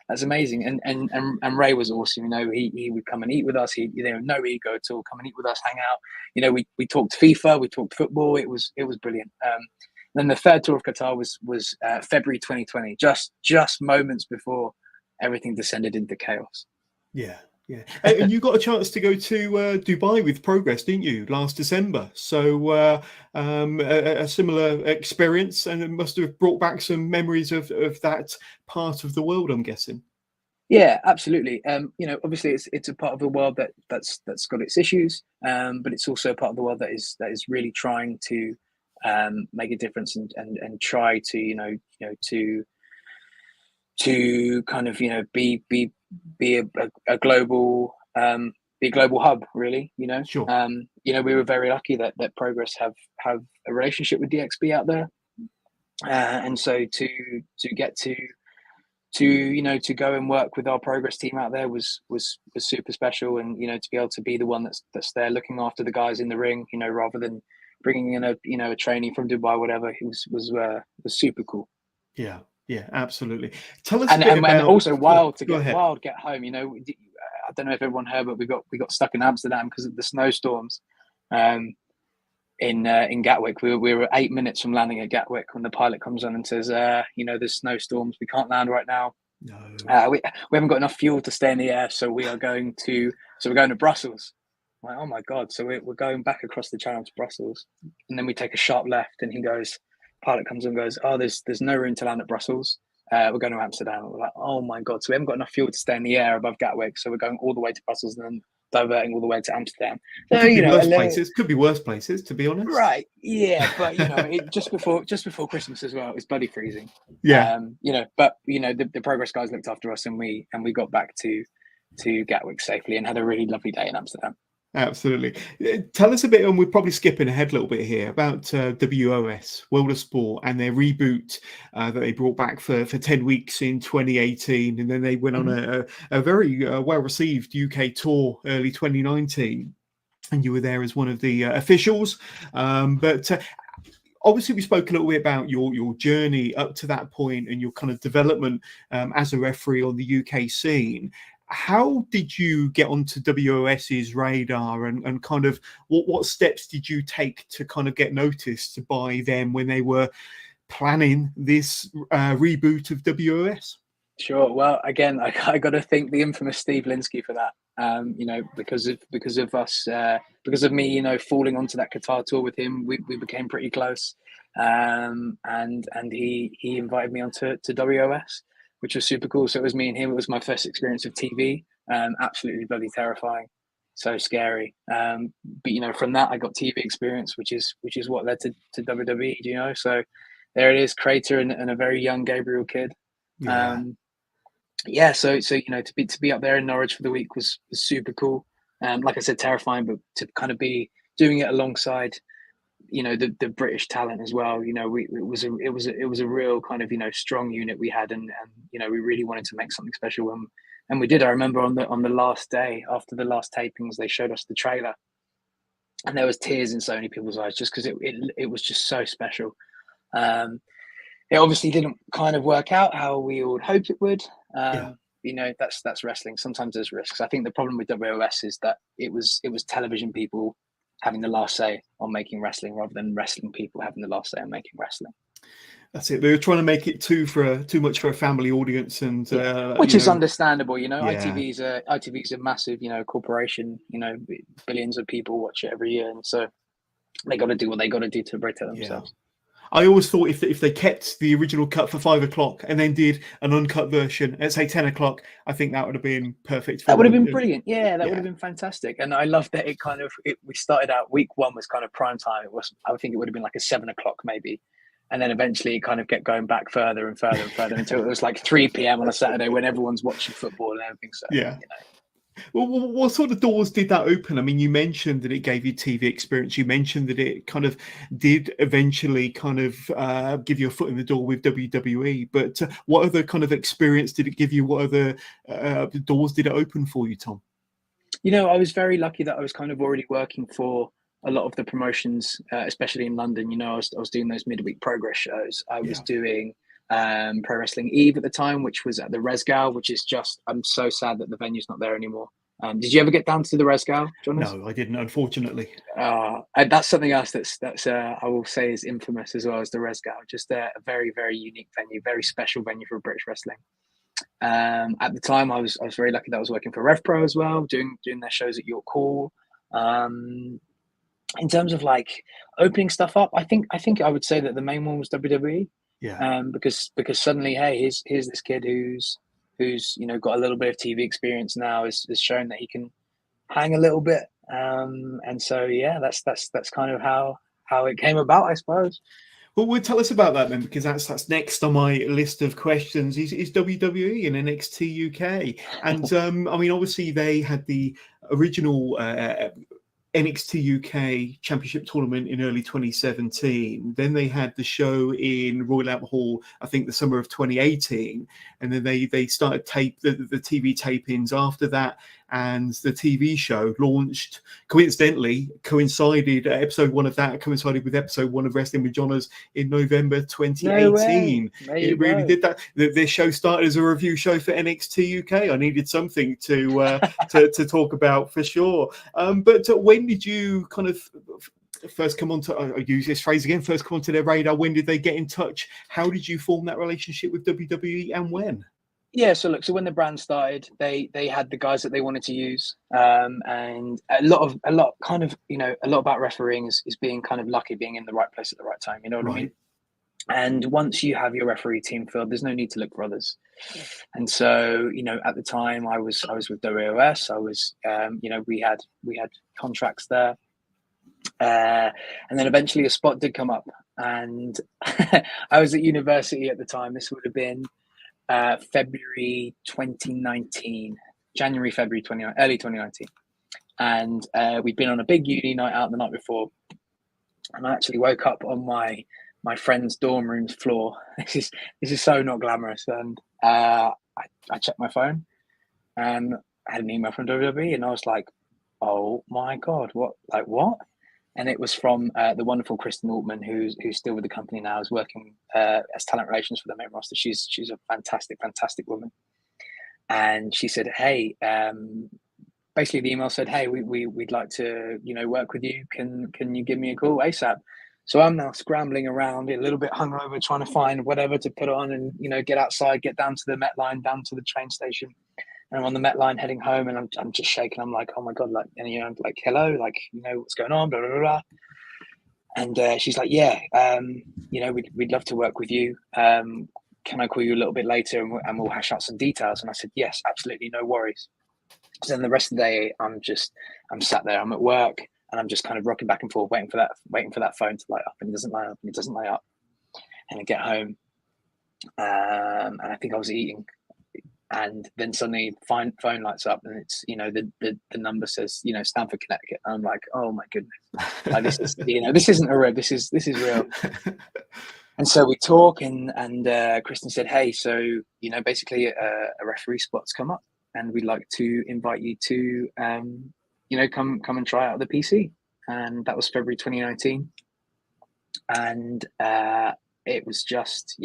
That's amazing. And Ray was awesome. He would come and eat with us. No ego at all. Come and eat with us, hang out. We talked FIFA, we talked football. It was brilliant. Then the third tour of Qatar was February 2020, just moments before everything descended into chaos. Yeah. And you got a chance to go to Dubai with Progress, didn't you, last December? So a similar experience, and it must have brought back some memories of that part of the world, I'm guessing. Yeah, absolutely. Obviously it's a part of the world that's got its issues, but it's also a part of the world that is really trying to make a difference and try to to kind of be a global be a global hub, really. Sure. We were very lucky that Progress have a relationship with DXB out there, and so to get to go and work with our Progress team out there was super special, and to be able to be the one that's there looking after the guys in the ring, rather than bringing in a trainee from Dubai, whatever. It was super cool. Yeah, absolutely. Tell us and also wild to get home. I don't know if everyone heard, but we got stuck in Amsterdam because of the snowstorms. In Gatwick, we were 8 minutes from landing at Gatwick when the pilot comes on and says, there's snowstorms, we can't land right now. No. We haven't got enough fuel to stay in the air, so we're going to Brussels. I'm like, oh my God! So we're going back across the channel to Brussels, and then we take a sharp left, and pilot comes and goes, oh, there's no room to land at Brussels. We're going to Amsterdam. We're like, oh my God! So we haven't got enough fuel to stay in the air above Gatwick, so we're going all the way to Brussels and then diverting all the way to Amsterdam. So could be worse places, to be honest. Right? Yeah, but just before Christmas as well, it was bloody freezing. Yeah. But the Progress guys looked after us, and we got back to Gatwick safely and had a really lovely day in Amsterdam. Absolutely. Tell us a bit, and we're probably skipping ahead a little bit here, about WOS, World of Sport, and their reboot that they brought back for 10 weeks in 2018. And then they went on a very well-received UK tour early 2019. And you were there as one of the officials. But obviously, we spoke a little bit about your journey up to that point and your kind of development as a referee on the UK scene. How did you get onto WOS's radar, and kind of what steps did you take to kind of get noticed by them when they were planning this reboot of WOS? Sure. Well, again, I got to thank the infamous Steve Linsky for that. Because of us, because of me, falling onto that Qatar tour with him, we became pretty close. And he invited me onto WOS, which was super cool. So it was me and him. It was my first experience of TV. Absolutely bloody terrifying, so scary. But from that I got TV experience, which is what led to WWE. So there it is, creator and a very young Gabriel kid. So to be up there in Norwich for the week was super cool. Like I said, terrifying, but to kind of be doing it alongside the British talent as well. It was a real kind of strong unit we had, and we really wanted to make something special, and we did. I remember on the last day after the last tapings, they showed us the trailer, and there was tears in so many people's eyes just because it was just so special. It obviously didn't kind of work out how we would hope it would. That's wrestling. Sometimes there's risks. I think the problem with WOS is that it was television people having the last say on making wrestling, rather than wrestling people having the last say on making wrestling. That's it. They were trying to make it too much for a family audience, and which is understandable. ITV is a massive corporation. Billions of people watch it every year, and so they got to do what they got to do to protect themselves. I always thought if they kept the original cut for 5 o'clock and then did an uncut version at say 10 o'clock, I think that would have been perfect. That would have been brilliant. Yeah, that would have been fantastic. And I love that we started out, week one was kind of prime time. I think it would have been like a 7 o'clock maybe. And then eventually it kind of kept going back further and further and further until it was like 3 p.m. on a Saturday when everyone's watching football and everything. So, Well, what sort of doors did that open? I mean, you mentioned that it gave you TV experience. You mentioned that it kind of did eventually kind of give you a foot in the door with WWE. But what other kind of experience did it give you? What other doors did it open for you, Tom? I was very lucky that I was kind of already working for a lot of the promotions, especially in London. I was doing those midweek Progress shows. I was doing Pro Wrestling Eve at the time, which was at the Resgal, which is I'm so sad that the venue's not there anymore. Did you ever get down to the Resgal, Jonas? No, I didn't, unfortunately. And that's something else that's I will say is infamous as well as the Resgal. Just a very, very unique venue, very special venue for British wrestling. At the time, I was very lucky that I was working for RevPro as well, doing their shows at York Hall. In terms of like opening stuff up, I think I would say that the main one was WWE. Yeah. Because suddenly, hey, here's this kid who's got a little bit of TV experience now, is showing that he can hang a little bit. And so that's kind of how it came about, I suppose. Well, tell us about that then, because that's next on my list of questions. Is WWE and NXTUK, and I mean, obviously they had the original NXT UK Championship tournament in early 2017. Then they had the show in Royal Albert Hall, I think the summer of 2018. And then they started the TV tapings after that. And the TV show launched, episode 1 of that coincided with episode 1 of Wrestling with Johners in November 2018. It really did that. This show started as a review show for NXT UK. I needed something to talk about for sure. But when did you kind of first come onto, I use this phrase again, first come onto their radar? When did they get in touch? How did you form that relationship with WWE, and when? Yeah, so when the brand started, they had the guys that they wanted to use, and a lot about refereeing is being kind of lucky, being in the right place at the right time. You know what I mean? And once you have your referee team filled, there's no need to look for others. And so, at the time I was with WOS. I was, we had contracts there, and then eventually a spot did come up, and I was at university at the time. This would have been February 2019, early 2019. And we'd been on a big uni night out the night before. And I actually woke up on my friend's dorm room's floor. This is so not glamorous. And I checked my phone and I had an email from WWE, and I was like, oh my God, what? And it was from the wonderful Kristen Altman, who's still with the company now, is working as talent relations for the main roster. She's a fantastic woman. And she said, hey, basically the email said, hey, we'd like to, work with you. Can you give me a call ASAP? So I'm now scrambling around, a little bit hungover, trying to find whatever to put on and, get outside, get down to the Met Line, down to the train station. And I'm on the Met Line heading home, and I'm just shaking. I'm like, oh my God, I'm like, hello, what's going on, blah, blah, blah, blah. And she's like, yeah, we'd love to work with you. Can I call you a little bit later and we'll hash out some details? And I said, yes, absolutely, no worries. So then the rest of the day, I'm sat there, I'm at work, and I'm just kind of rocking back and forth, waiting for that phone to light up, and it doesn't light up, and it doesn't light up. And I get home, and I think I was eating. And then suddenly phone lights up, and it's, the number says, Stamford, Connecticut. And I'm like, oh my goodness, this is, this isn't a rib, this is real. And so we talk, and Kristen said, hey, so, basically a referee spot's come up, and we'd like to invite you to, come and try out the PC. And that was February 2019. And it was just,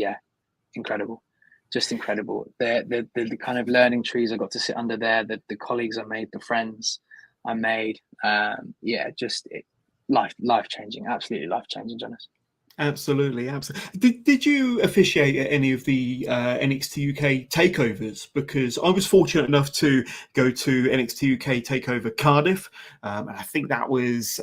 incredible. Just incredible. The kind of learning trees I got to sit under there, the colleagues I made, the friends I made. Life changing, absolutely life changing, Jonas. Absolutely. Did you officiate at any of the NXT UK takeovers? Because I was fortunate enough to go to NXT UK takeover Cardiff, and I think that was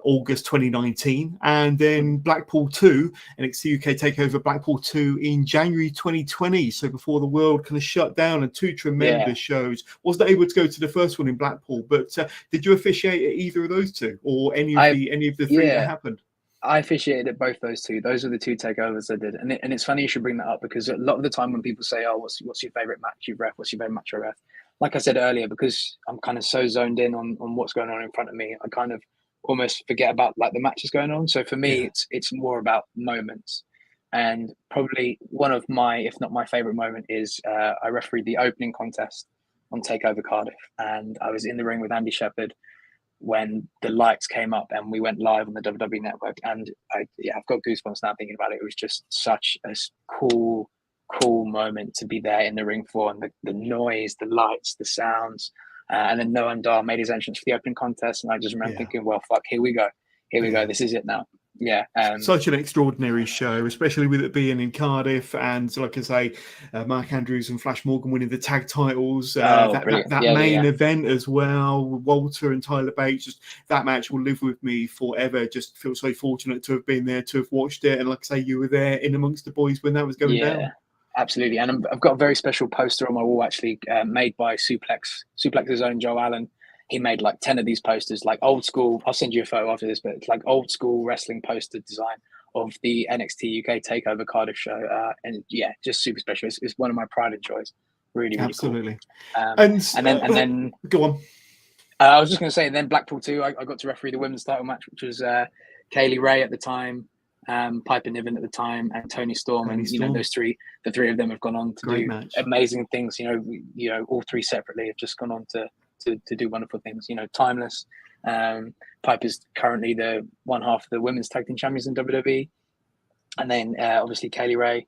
August 2019, and then Blackpool 2, NXT UK takeover Blackpool 2 in January 2020. So before the world kind of shut down, and two tremendous shows. Wasn't able to go to the first one in Blackpool, but did you officiate at either of those two, or any of the three that happened? I officiated at both those two. Those are the two takeovers I did. And it's funny you should bring that up, because a lot of the time when people say, oh, what's your favorite match you've ref? What's your favorite match you ref? Like I said earlier, because I'm kind of so zoned in on what's going on in front of me, I kind of almost forget about the matches going on. So for me, it's more about moments. And probably one of my, if not my favorite moment, is I refereed the opening contest on Takeover Cardiff. And I was in the ring with Andy Shepherd when the lights came up and we went live on the WWE network. And I've got goosebumps now thinking about it. It was just such a cool moment to be there in the ring for, and the noise, the lights, the sounds. And then Noam Dar made his entrance for the opening contest. And I just remember thinking, well, fuck, here we go. This is it now. Such an extraordinary show, especially with it being in Cardiff, and like I say, Mark Andrews and Flash Morgan winning the tag titles, that main event as well, Walter and Tyler Bates. Just that match will live with me forever. Just feel so fortunate to have been there, to have watched it, and like I say, you were there in amongst the boys when that was going down. Absolutely. And I've got a very special poster on my wall, actually, made by Suplex's own Joe Allen. He made 10 of these posters, old school. I'll send you a photo after this, but it's old school wrestling poster design of the NXT UK Takeover Cardiff show. And just super special. It's one of my pride and joys. Really, really absolutely cool. And then go on. I was just going to say, and then Blackpool too. I got to referee the women's title match, which was Kaylee Ray at the time, Piper Niven at the time, and Tony Storm. Tony and Storm. The three of them have gone on to Great do match. amazing things. All three separately have just gone on to do wonderful things. Timeless. Piper's currently the one half of the women's tag team champions in WWE, and then obviously Kaylee Ray,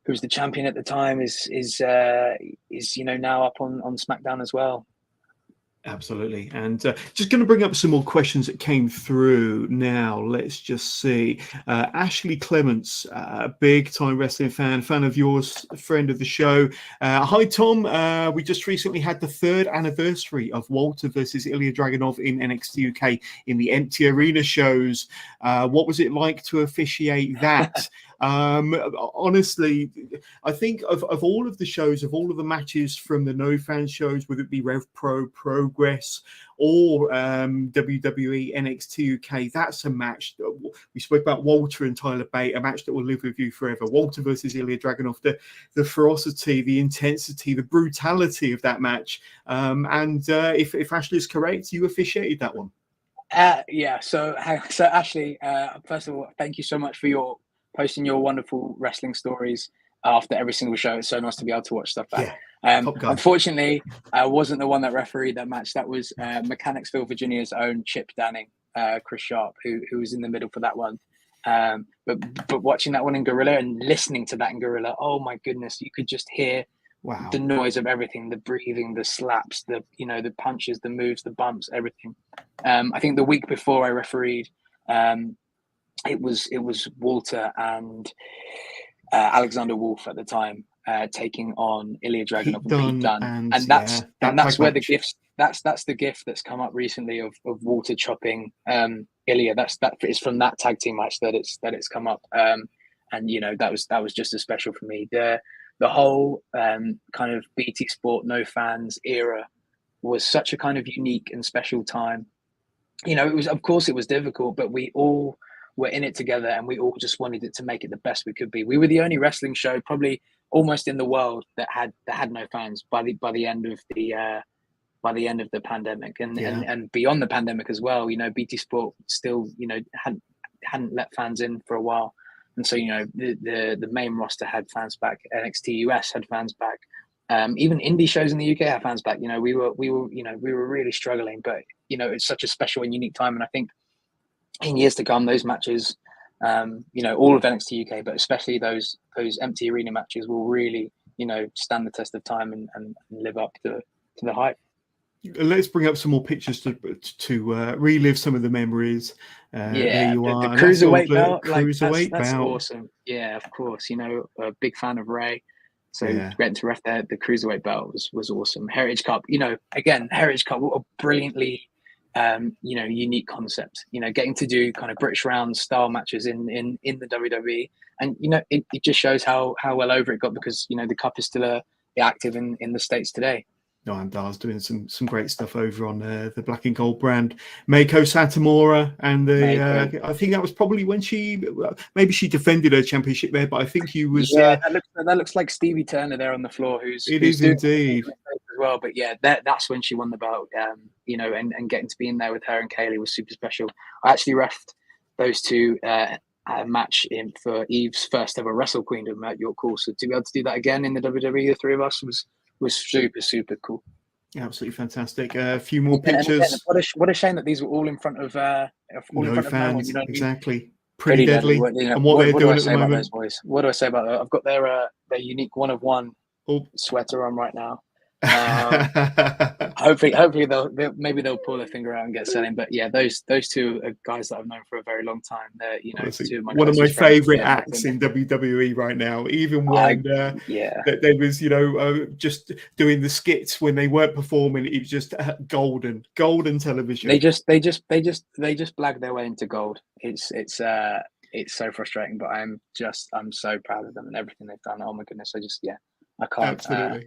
who's the champion at the time, is now up on SmackDown as well. Absolutely. And just going to bring up some more questions that came through now. Let's just see. Ashley Clements, big time wrestling fan of yours, friend of the show. Hi, Tom. We just recently had the 3rd anniversary of Walter versus Ilya Dragunov in NXT UK in the empty arena shows. What was it like to officiate that? Honestly, I think of all of the shows, of all of the matches from the no fan shows, whether it be Rev Pro, Progress, or WWE NXT UK, that's a match that we spoke about. Walter and Tyler Bate, a match that will live with you forever. Walter versus Ilya Dragunov, the ferocity, the intensity, the brutality of that match. If Ashley is correct, you officiated that one. So Ashley, first of all, thank you so much for posting your wonderful wrestling stories after every single show. It's so nice to be able to watch stuff back. Unfortunately, I wasn't the one that refereed that match. That was Mechanicsville, Virginia's own Chip Danning, Chris Sharp, who was in the middle for that one. But watching that one in Gorilla and listening to that in Gorilla, oh my goodness, you could just hear the noise of everything, the breathing, the slaps, the punches, the moves, the bumps, everything. I think the week before I refereed, it was Walter and Alexander Wolf at the time taking on Ilya Dragunov and Pete Dunne, and that's where the gifts. That's the gift that's come up recently of Walter chopping Ilya. That is from that tag team match that it's come up, and that was just as special for me. The whole kind of BT Sport no fans era was such a kind of unique and special time. It was difficult, but we all were in it together, and we all just wanted it to make it the best we could be. We were the only wrestling show, probably almost in the world, that had no fans by the end of the pandemic, and beyond the pandemic as well. BT Sport still hadn't let fans in for a while, and so the main roster had fans back. NXT US had fans back. Even indie shows in the UK had fans back. We were really struggling, but it's such a special and unique time, and I think in years to come, those matches, all of NXT UK, but especially those empty arena matches, will really, stand the test of time and live up to the hype. Let's bring up some more pictures to relive some of the memories. There you are. The cruiserweight belt, that's belt. Awesome. Yeah, of course. A big fan of Ray. So getting to ref the cruiserweight belt was awesome. Heritage Cup, again, Heritage Cup, what a brilliantly unique concept. Getting to do kind of British round style matches in the WWE, and it just shows how well over it got, because the cup is still active in the States today. No, and Dar's doing some great stuff over on the Black and Gold brand. Meiko Satomura, and I think that was probably when maybe she defended her championship there, but I think you was. That looks like Stevie Turner there on the floor. Who's indeed as well, but that's when she won the belt. And getting to be in there with her and Kaylee was super special. I actually refed those two match for Eve's first ever Wrestle Queendom at York Hall. So to be able to do that again in the WWE, the three of us, was super, super cool. Absolutely fantastic. A few more pictures. What a shame that these were all in front of no fans. Exactly. Pretty deadly. And what they're doing at the moment. Those boys? What do I say about that? I've got their unique 1 of 1 sweater on right now. Hopefully they'll pull their finger out and get selling. But those two are guys that I've known for a very long time. They're one of my favorite acts in WWE right now. Even when they was just doing the skits when they weren't performing, it was just golden television. They just blag their way into gold. It's so frustrating, but I'm so proud of them and everything they've done. Oh my goodness, I can't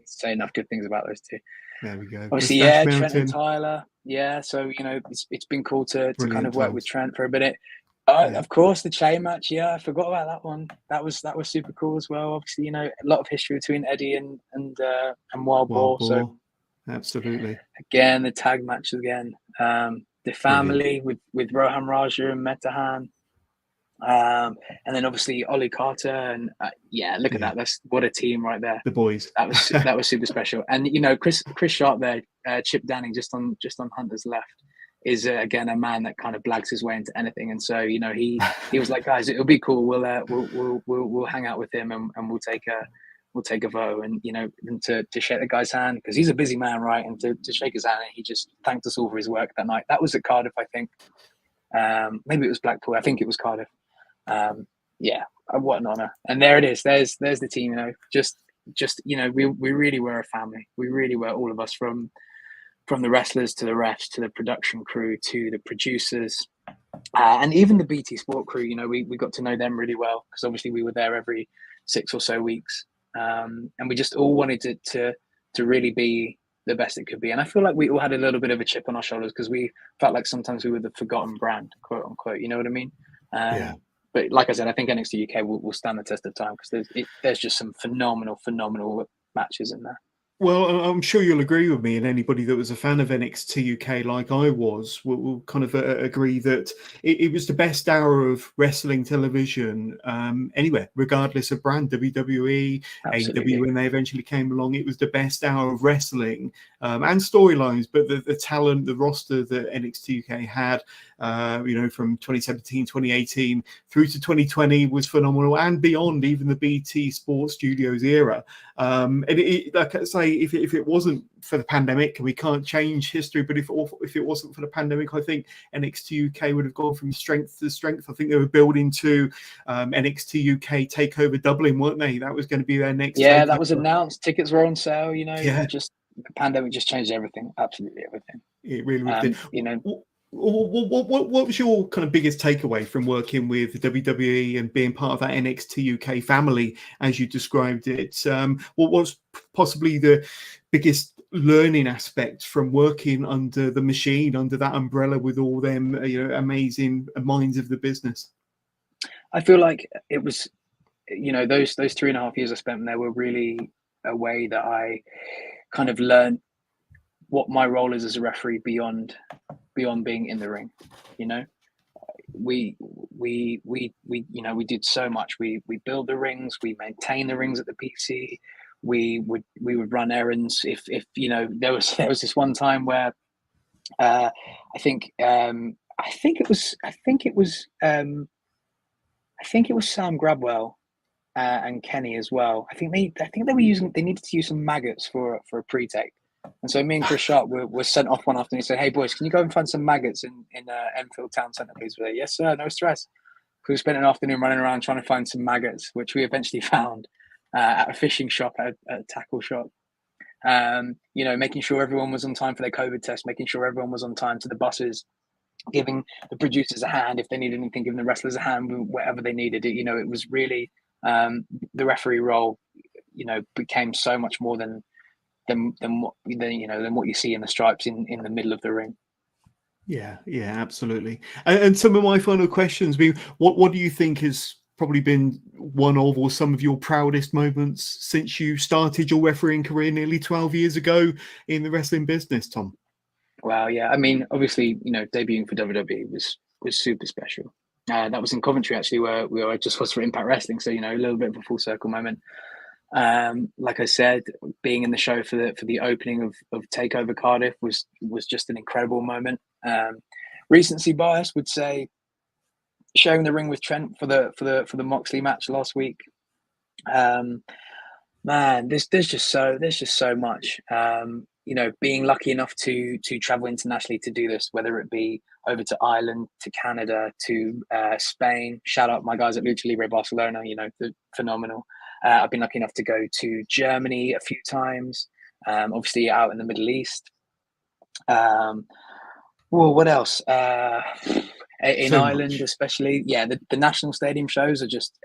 say enough good things about those two. There we go. Obviously, Trent and Tyler. Yeah, so it's been cool to kind of work with Trent for a minute. Of course, the chain match. Yeah, I forgot about that one. That was super cool as well. Obviously, a lot of history between Eddie and Wild Boar. So Absolutely. Again, the tag match again. The family with Rohan Raja and Metahan. And then obviously Ollie Carter and look at that. That's what a team right there. The boys. That was super special. And Chris Sharp there, Chip Danning just on Hunter's left is again a man that kind of blags his way into anything. And so he was like, guys, it'll be cool. We'll hang out with him and we'll take a vote and and to shake the guy's hand because he's a busy man, right? And to shake his hand, and he just thanked us all for his work that night. That was at Cardiff, I think. Maybe it was Blackpool. I think it was Cardiff. What an honor. And there it is. There's the team. We really were a family. We really were, all of us, from the wrestlers to the refs to the production crew to the producers and even the BT Sport crew. We got to know them really well because obviously we were there every 6 or so weeks, and we just all wanted to really be the best it could be. And I feel like we all had a little bit of a chip on our shoulders because we felt like sometimes we were the forgotten brand, quote unquote. You know what I mean? But like I said, I think NXT UK will stand the test of time because there's just some phenomenal matches in there. Well, I'm sure you'll agree with me, and anybody that was a fan of NXT UK like I was will kind of agree that it was the best hour of wrestling television anywhere, regardless of brand. WWE, Absolutely. AEW, when they eventually came along, it was the best hour of wrestling and storylines. But the talent, the roster that NXT UK had, from 2017, 2018 through to 2020 was phenomenal, and beyond, even the BT Sports Studios era. And like I say, if it wasn't for the pandemic, we can't change history, but if it wasn't for the pandemic, I think NXT UK would have gone from strength to strength. I think they were building to NXT UK Takeover Dublin, weren't they? That was going to be their next. Yeah, takeover. that was announced. Tickets were on sale. Just the pandemic just changed everything. Absolutely everything. It really did. What was your kind of biggest takeaway from working with the WWE and being part of that NXT UK family, as you described it? What was possibly the biggest learning aspect from working under the machine, under that umbrella with all them amazing minds of the business? I feel like it was, those 3.5 years I spent there were really a way that I kind of learned what my role is as a referee beyond being in the ring. We did so much. We build the rings, we maintain the rings at the PC. We would run errands. If there was this one time where I think it was Sam Grabwell and Kenny as well. I think they needed to use some maggots for a pre-take. And so me and Chris Sharp were sent off one afternoon and said, "Hey boys, can you go and find some maggots in Enfield Town Centre, please?" We're like, "Yes, sir, no stress." We spent an afternoon running around trying to find some maggots, which we eventually found at a fishing shop, at a tackle shop. Making sure everyone was on time for their COVID test, making sure everyone was on time to the buses, giving the producers a hand if they needed anything, giving the wrestlers a hand whatever they needed. It was really the referee role. Became so much more than what you see in the stripes in the middle of the ring. Yeah, absolutely. And some of my final questions be, what do you think has probably been one of or some of your proudest moments since you started your refereeing career nearly 12 years ago in the wrestling business, Tom? Wow, yeah. I mean, obviously, debuting for WWE was super special. That was in Coventry, actually, where I just was for Impact Wrestling. So, a little bit of a full circle moment. Like I said, being in the show for the opening of Takeover Cardiff was just an incredible moment. Recency bias would say sharing the ring with Trent for the Moxley match last week. Man, there's just so much. Being lucky enough to travel internationally to do this, whether it be over to Ireland, to Canada, to Spain. Shout out my guys at Lucha Libre Barcelona. They're phenomenal. I've been lucky enough to go to Germany a few times, obviously out in the Middle East. What else? In So Ireland, much. especially. Yeah, the national stadium shows are just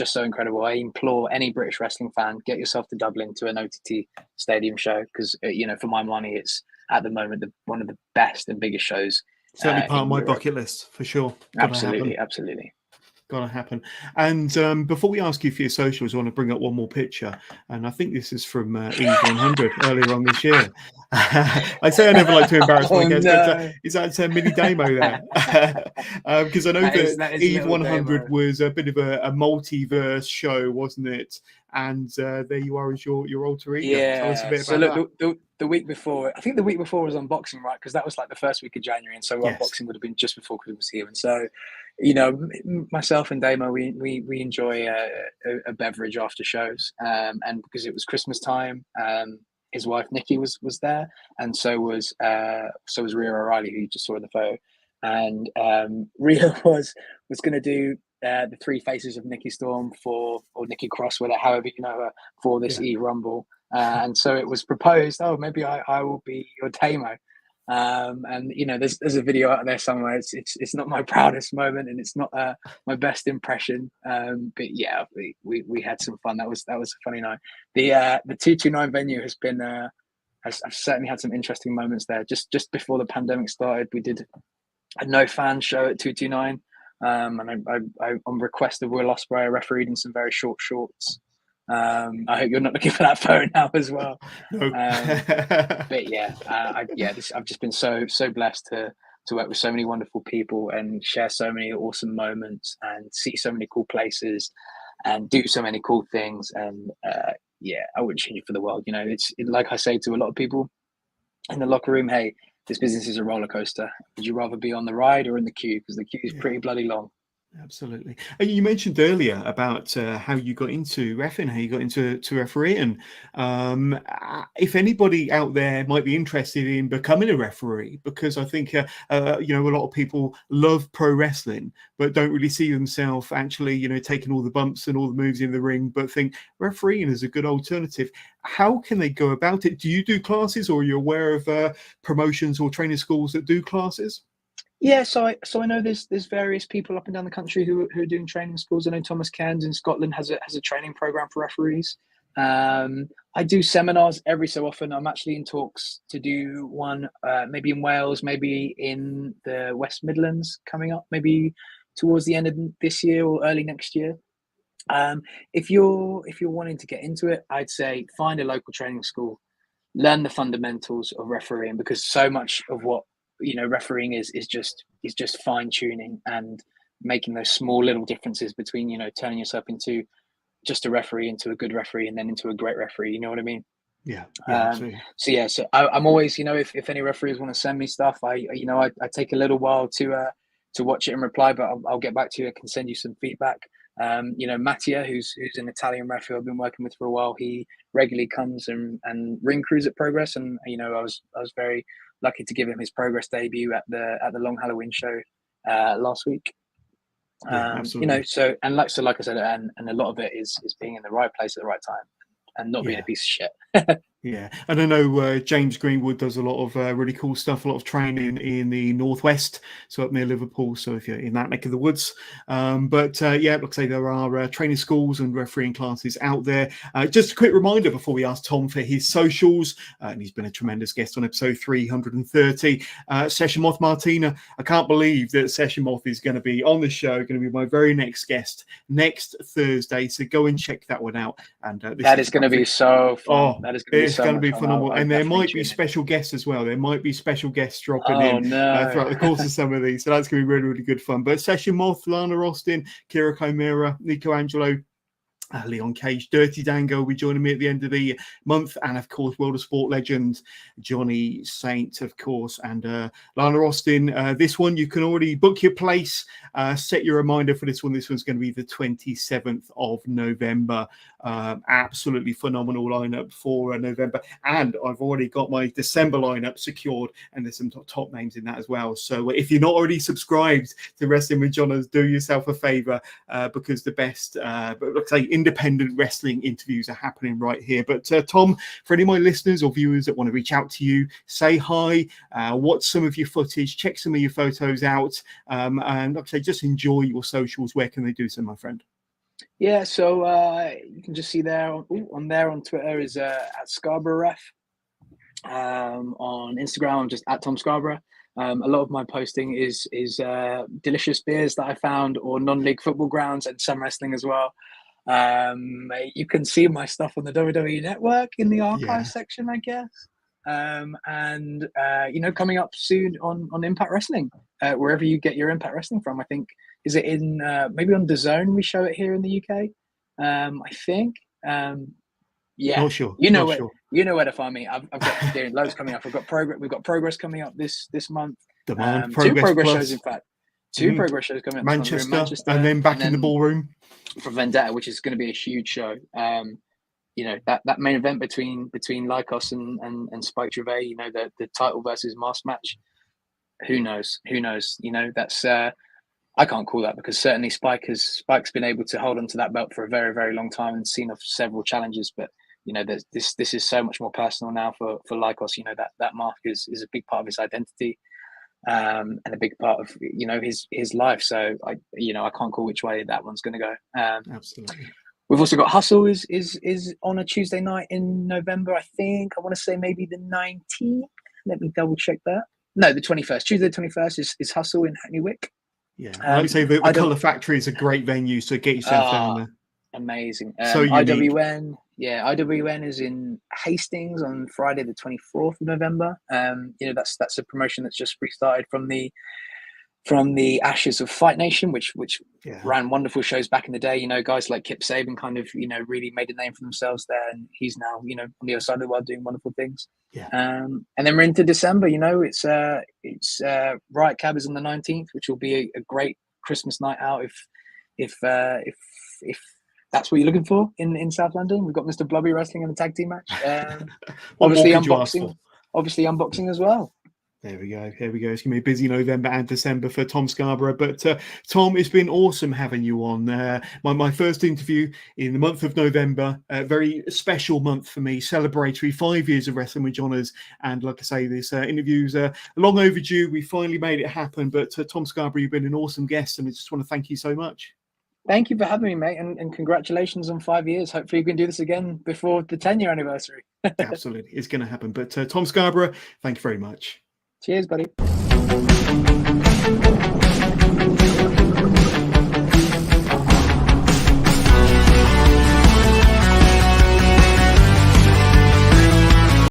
so incredible. I implore any British wrestling fan, get yourself to Dublin to an OTT stadium show because, for my money, it's at the moment one of the best and biggest shows. Certainly part of my Europe. bucket list, for sure. Absolutely. Gotta happen. And before we ask you for your socials, I want to bring up one more picture, and I think this is from Eve 100 earlier on this year. I say I never like to embarrass my guests, but is that mini demo there? Because I know that Eve 100 was a bit of a multiverse show, wasn't it? And there you are as your alter ego. Yeah. Tell us a bit So about look, that. the week before, I think the week before was unboxing, right? Because that was like the first week of January, and so unboxing would have been just before Christmas Eve. And so, you know, myself and Damo, we enjoy a beverage after shows, and because it was Christmas time, his wife Nikki was there, and so was Rhea O'Reilly, who you just saw in the photo, and Rhea was going to do the three faces of Nikki Storm or Nikki Cross, whatever, however you know her, for this Eve Rumble. And so it was proposed, oh, maybe I will be your Tamo. And you know, there's a video out there somewhere. It's not my proudest moment, and it's not my best impression. But yeah, we had some fun. That was a funny night. The 229 venue has been I've certainly had some interesting moments there. Just before the pandemic started, we did a no fan show at 229. And I on request of Will Ospreay, I refereed in some very short shorts. I hope you're not looking for that photo now as well. Nope. But yeah, I've just been so blessed to work with so many wonderful people and share so many awesome moments and see so many cool places and do so many cool things. And yeah, I wouldn't change it for the world. You know, it's like I say to a lot of people in the locker room, hey, this business is a roller coaster. Would you rather be on the ride or in the queue? Because the queue is pretty bloody long. Absolutely. And you mentioned earlier about how you got into reffing, how you got into refereeing. If anybody out there might be interested in becoming a referee, because I think you know, a lot of people love pro wrestling, but don't really see themselves actually, you know, taking all the bumps and all the moves in the ring, but think refereeing is a good alternative. How can they go about it? Do you do classes, or are you aware of promotions or training schools that do classes? Yeah, so I know there's various people up and down the country who are doing training schools. I know Thomas Cairns in Scotland has a training program for referees. I do seminars every so often. I'm actually in talks to do one, maybe in Wales, maybe in the West Midlands coming up, maybe towards the end of this year or early next year. If you're wanting to get into it, I'd say find a local training school, learn the fundamentals of refereeing, because so much of what, you know, refereeing is just fine tuning and making those small little differences between, you know, turning yourself into just a referee, into a good referee, and then into a great referee. You know what I mean? Yeah. So I'm always, you know, if any referees want to send me stuff, I take a little while to watch it and reply, but I'll get back to you. I can send you some feedback. You know, Mattia, who's an Italian referee I've been working with for a while, he regularly comes and ring crews at Progress, and you know, I was very lucky to give him his Progress debut at the Long Halloween show last week. You know, so like I said, and a lot of it is being in the right place at the right time and not being a piece of shit. Yeah, and I know James Greenwood does a lot of really cool stuff, a lot of training in the Northwest, so up near Liverpool, so if you're in that neck of the woods. Yeah, like I say, there are training schools and refereeing classes out there. Just a quick reminder before we ask Tom for his socials, and he's been a tremendous guest on episode 330. Session Moth Martina, I can't believe that Session Moth is going to be on the show, going to be my very next guest next Thursday, so go and check that one out. And that is going to be so fun. That is going to be it's going to be phenomenal, and there might be special guests as well. There might be special guests dropping in throughout the course of some of these, so that's going to be really, really good fun. But Session Moth, Lana Austin, Kira Chimera, Nico Angelo, Leon Cage, Dirty Dango will be joining me at the end of the month, and of course World of Sport legend Johnny Saint, of course, and Lana Austin. This one you can already book your place, set your reminder for this one. This one's going to be the 27th of November. Absolutely phenomenal lineup for November, and I've already got my December lineup secured, and there's some top names in that as well. So if you're not already subscribed to Wrestling with Johners, do yourself a favor, because the best, but let's say, independent wrestling interviews are happening right here. But Tom, for any of my listeners or viewers that want to reach out to you, say hi, watch some of your footage, check some of your photos out, and like I say, just enjoy your socials. Where can they do so, my friend? Yeah, so you can just see there on Twitter is at Scarborough Ref. On Instagram, I'm just at Tom Scarborough. A lot of my posting is delicious beers that I found, or non-league football grounds, and some wrestling as well. You can see my stuff on the WWE Network in the archive section, I guess. And coming up soon on Impact Wrestling, wherever you get your Impact Wrestling from. I think, is it in maybe on DAZN? We show it here in the UK. I think. Yeah, not sure. You know where to find me. I've got doing loads coming up. We've got progress coming up this month. Demand two progress plus. shows, in fact. Two progress shows coming up. Manchester, and then back in the ballroom for Vendetta, which is going to be a huge show. That main event between Lycos and Spike Trivet, the title versus mask match. Who knows? That's I can't call that, because certainly Spike's been able to hold on to that belt for a very, very long time and seen off several challenges. But this is so much more personal now for Lycos. That mark is a big part of his identity, and a big part of his life. So I can't call which way that one's going to go. Absolutely. We've also got Hustle is on a Tuesday night in November. I think I want to say maybe the 19th. Let me double check that. No, the 21st. Tuesday the 21st is Hustle in Hackney Wick. Yeah, like I say, the Colour Factory is a great venue, so get yourself down there. Amazing. So IWN, IWN is in Hastings on Friday the 24th of November. That's a promotion that's just restarted from the ashes of Fight Nation, which ran wonderful shows back in the day. Guys like Kip Saban kind of really made a name for themselves there, and he's now on the other side of the world doing wonderful things. And then we're into December. It's Riot Cab is on the 19th, which will be a great Christmas night out if that's what you're looking for in South London. We've got Mr. Blubby wrestling in the tag team match. Obviously unboxing as well. There we go. Here we go. It's going to be a busy November and December for Tom Scarborough. But Tom, it's been awesome having you on. My first interview in the month of November, a very special month for me, celebratory 5 years of Wrestling with Johners. And like I say, this interview's long overdue. We finally made it happen. But Tom Scarborough, you've been an awesome guest, and I just want to thank you so much. Thank you for having me, mate, and congratulations on 5 years. Hopefully we can do this again before the 10-year anniversary. Absolutely. It's going to happen. But Tom Scarborough, thank you very much. Cheers, buddy.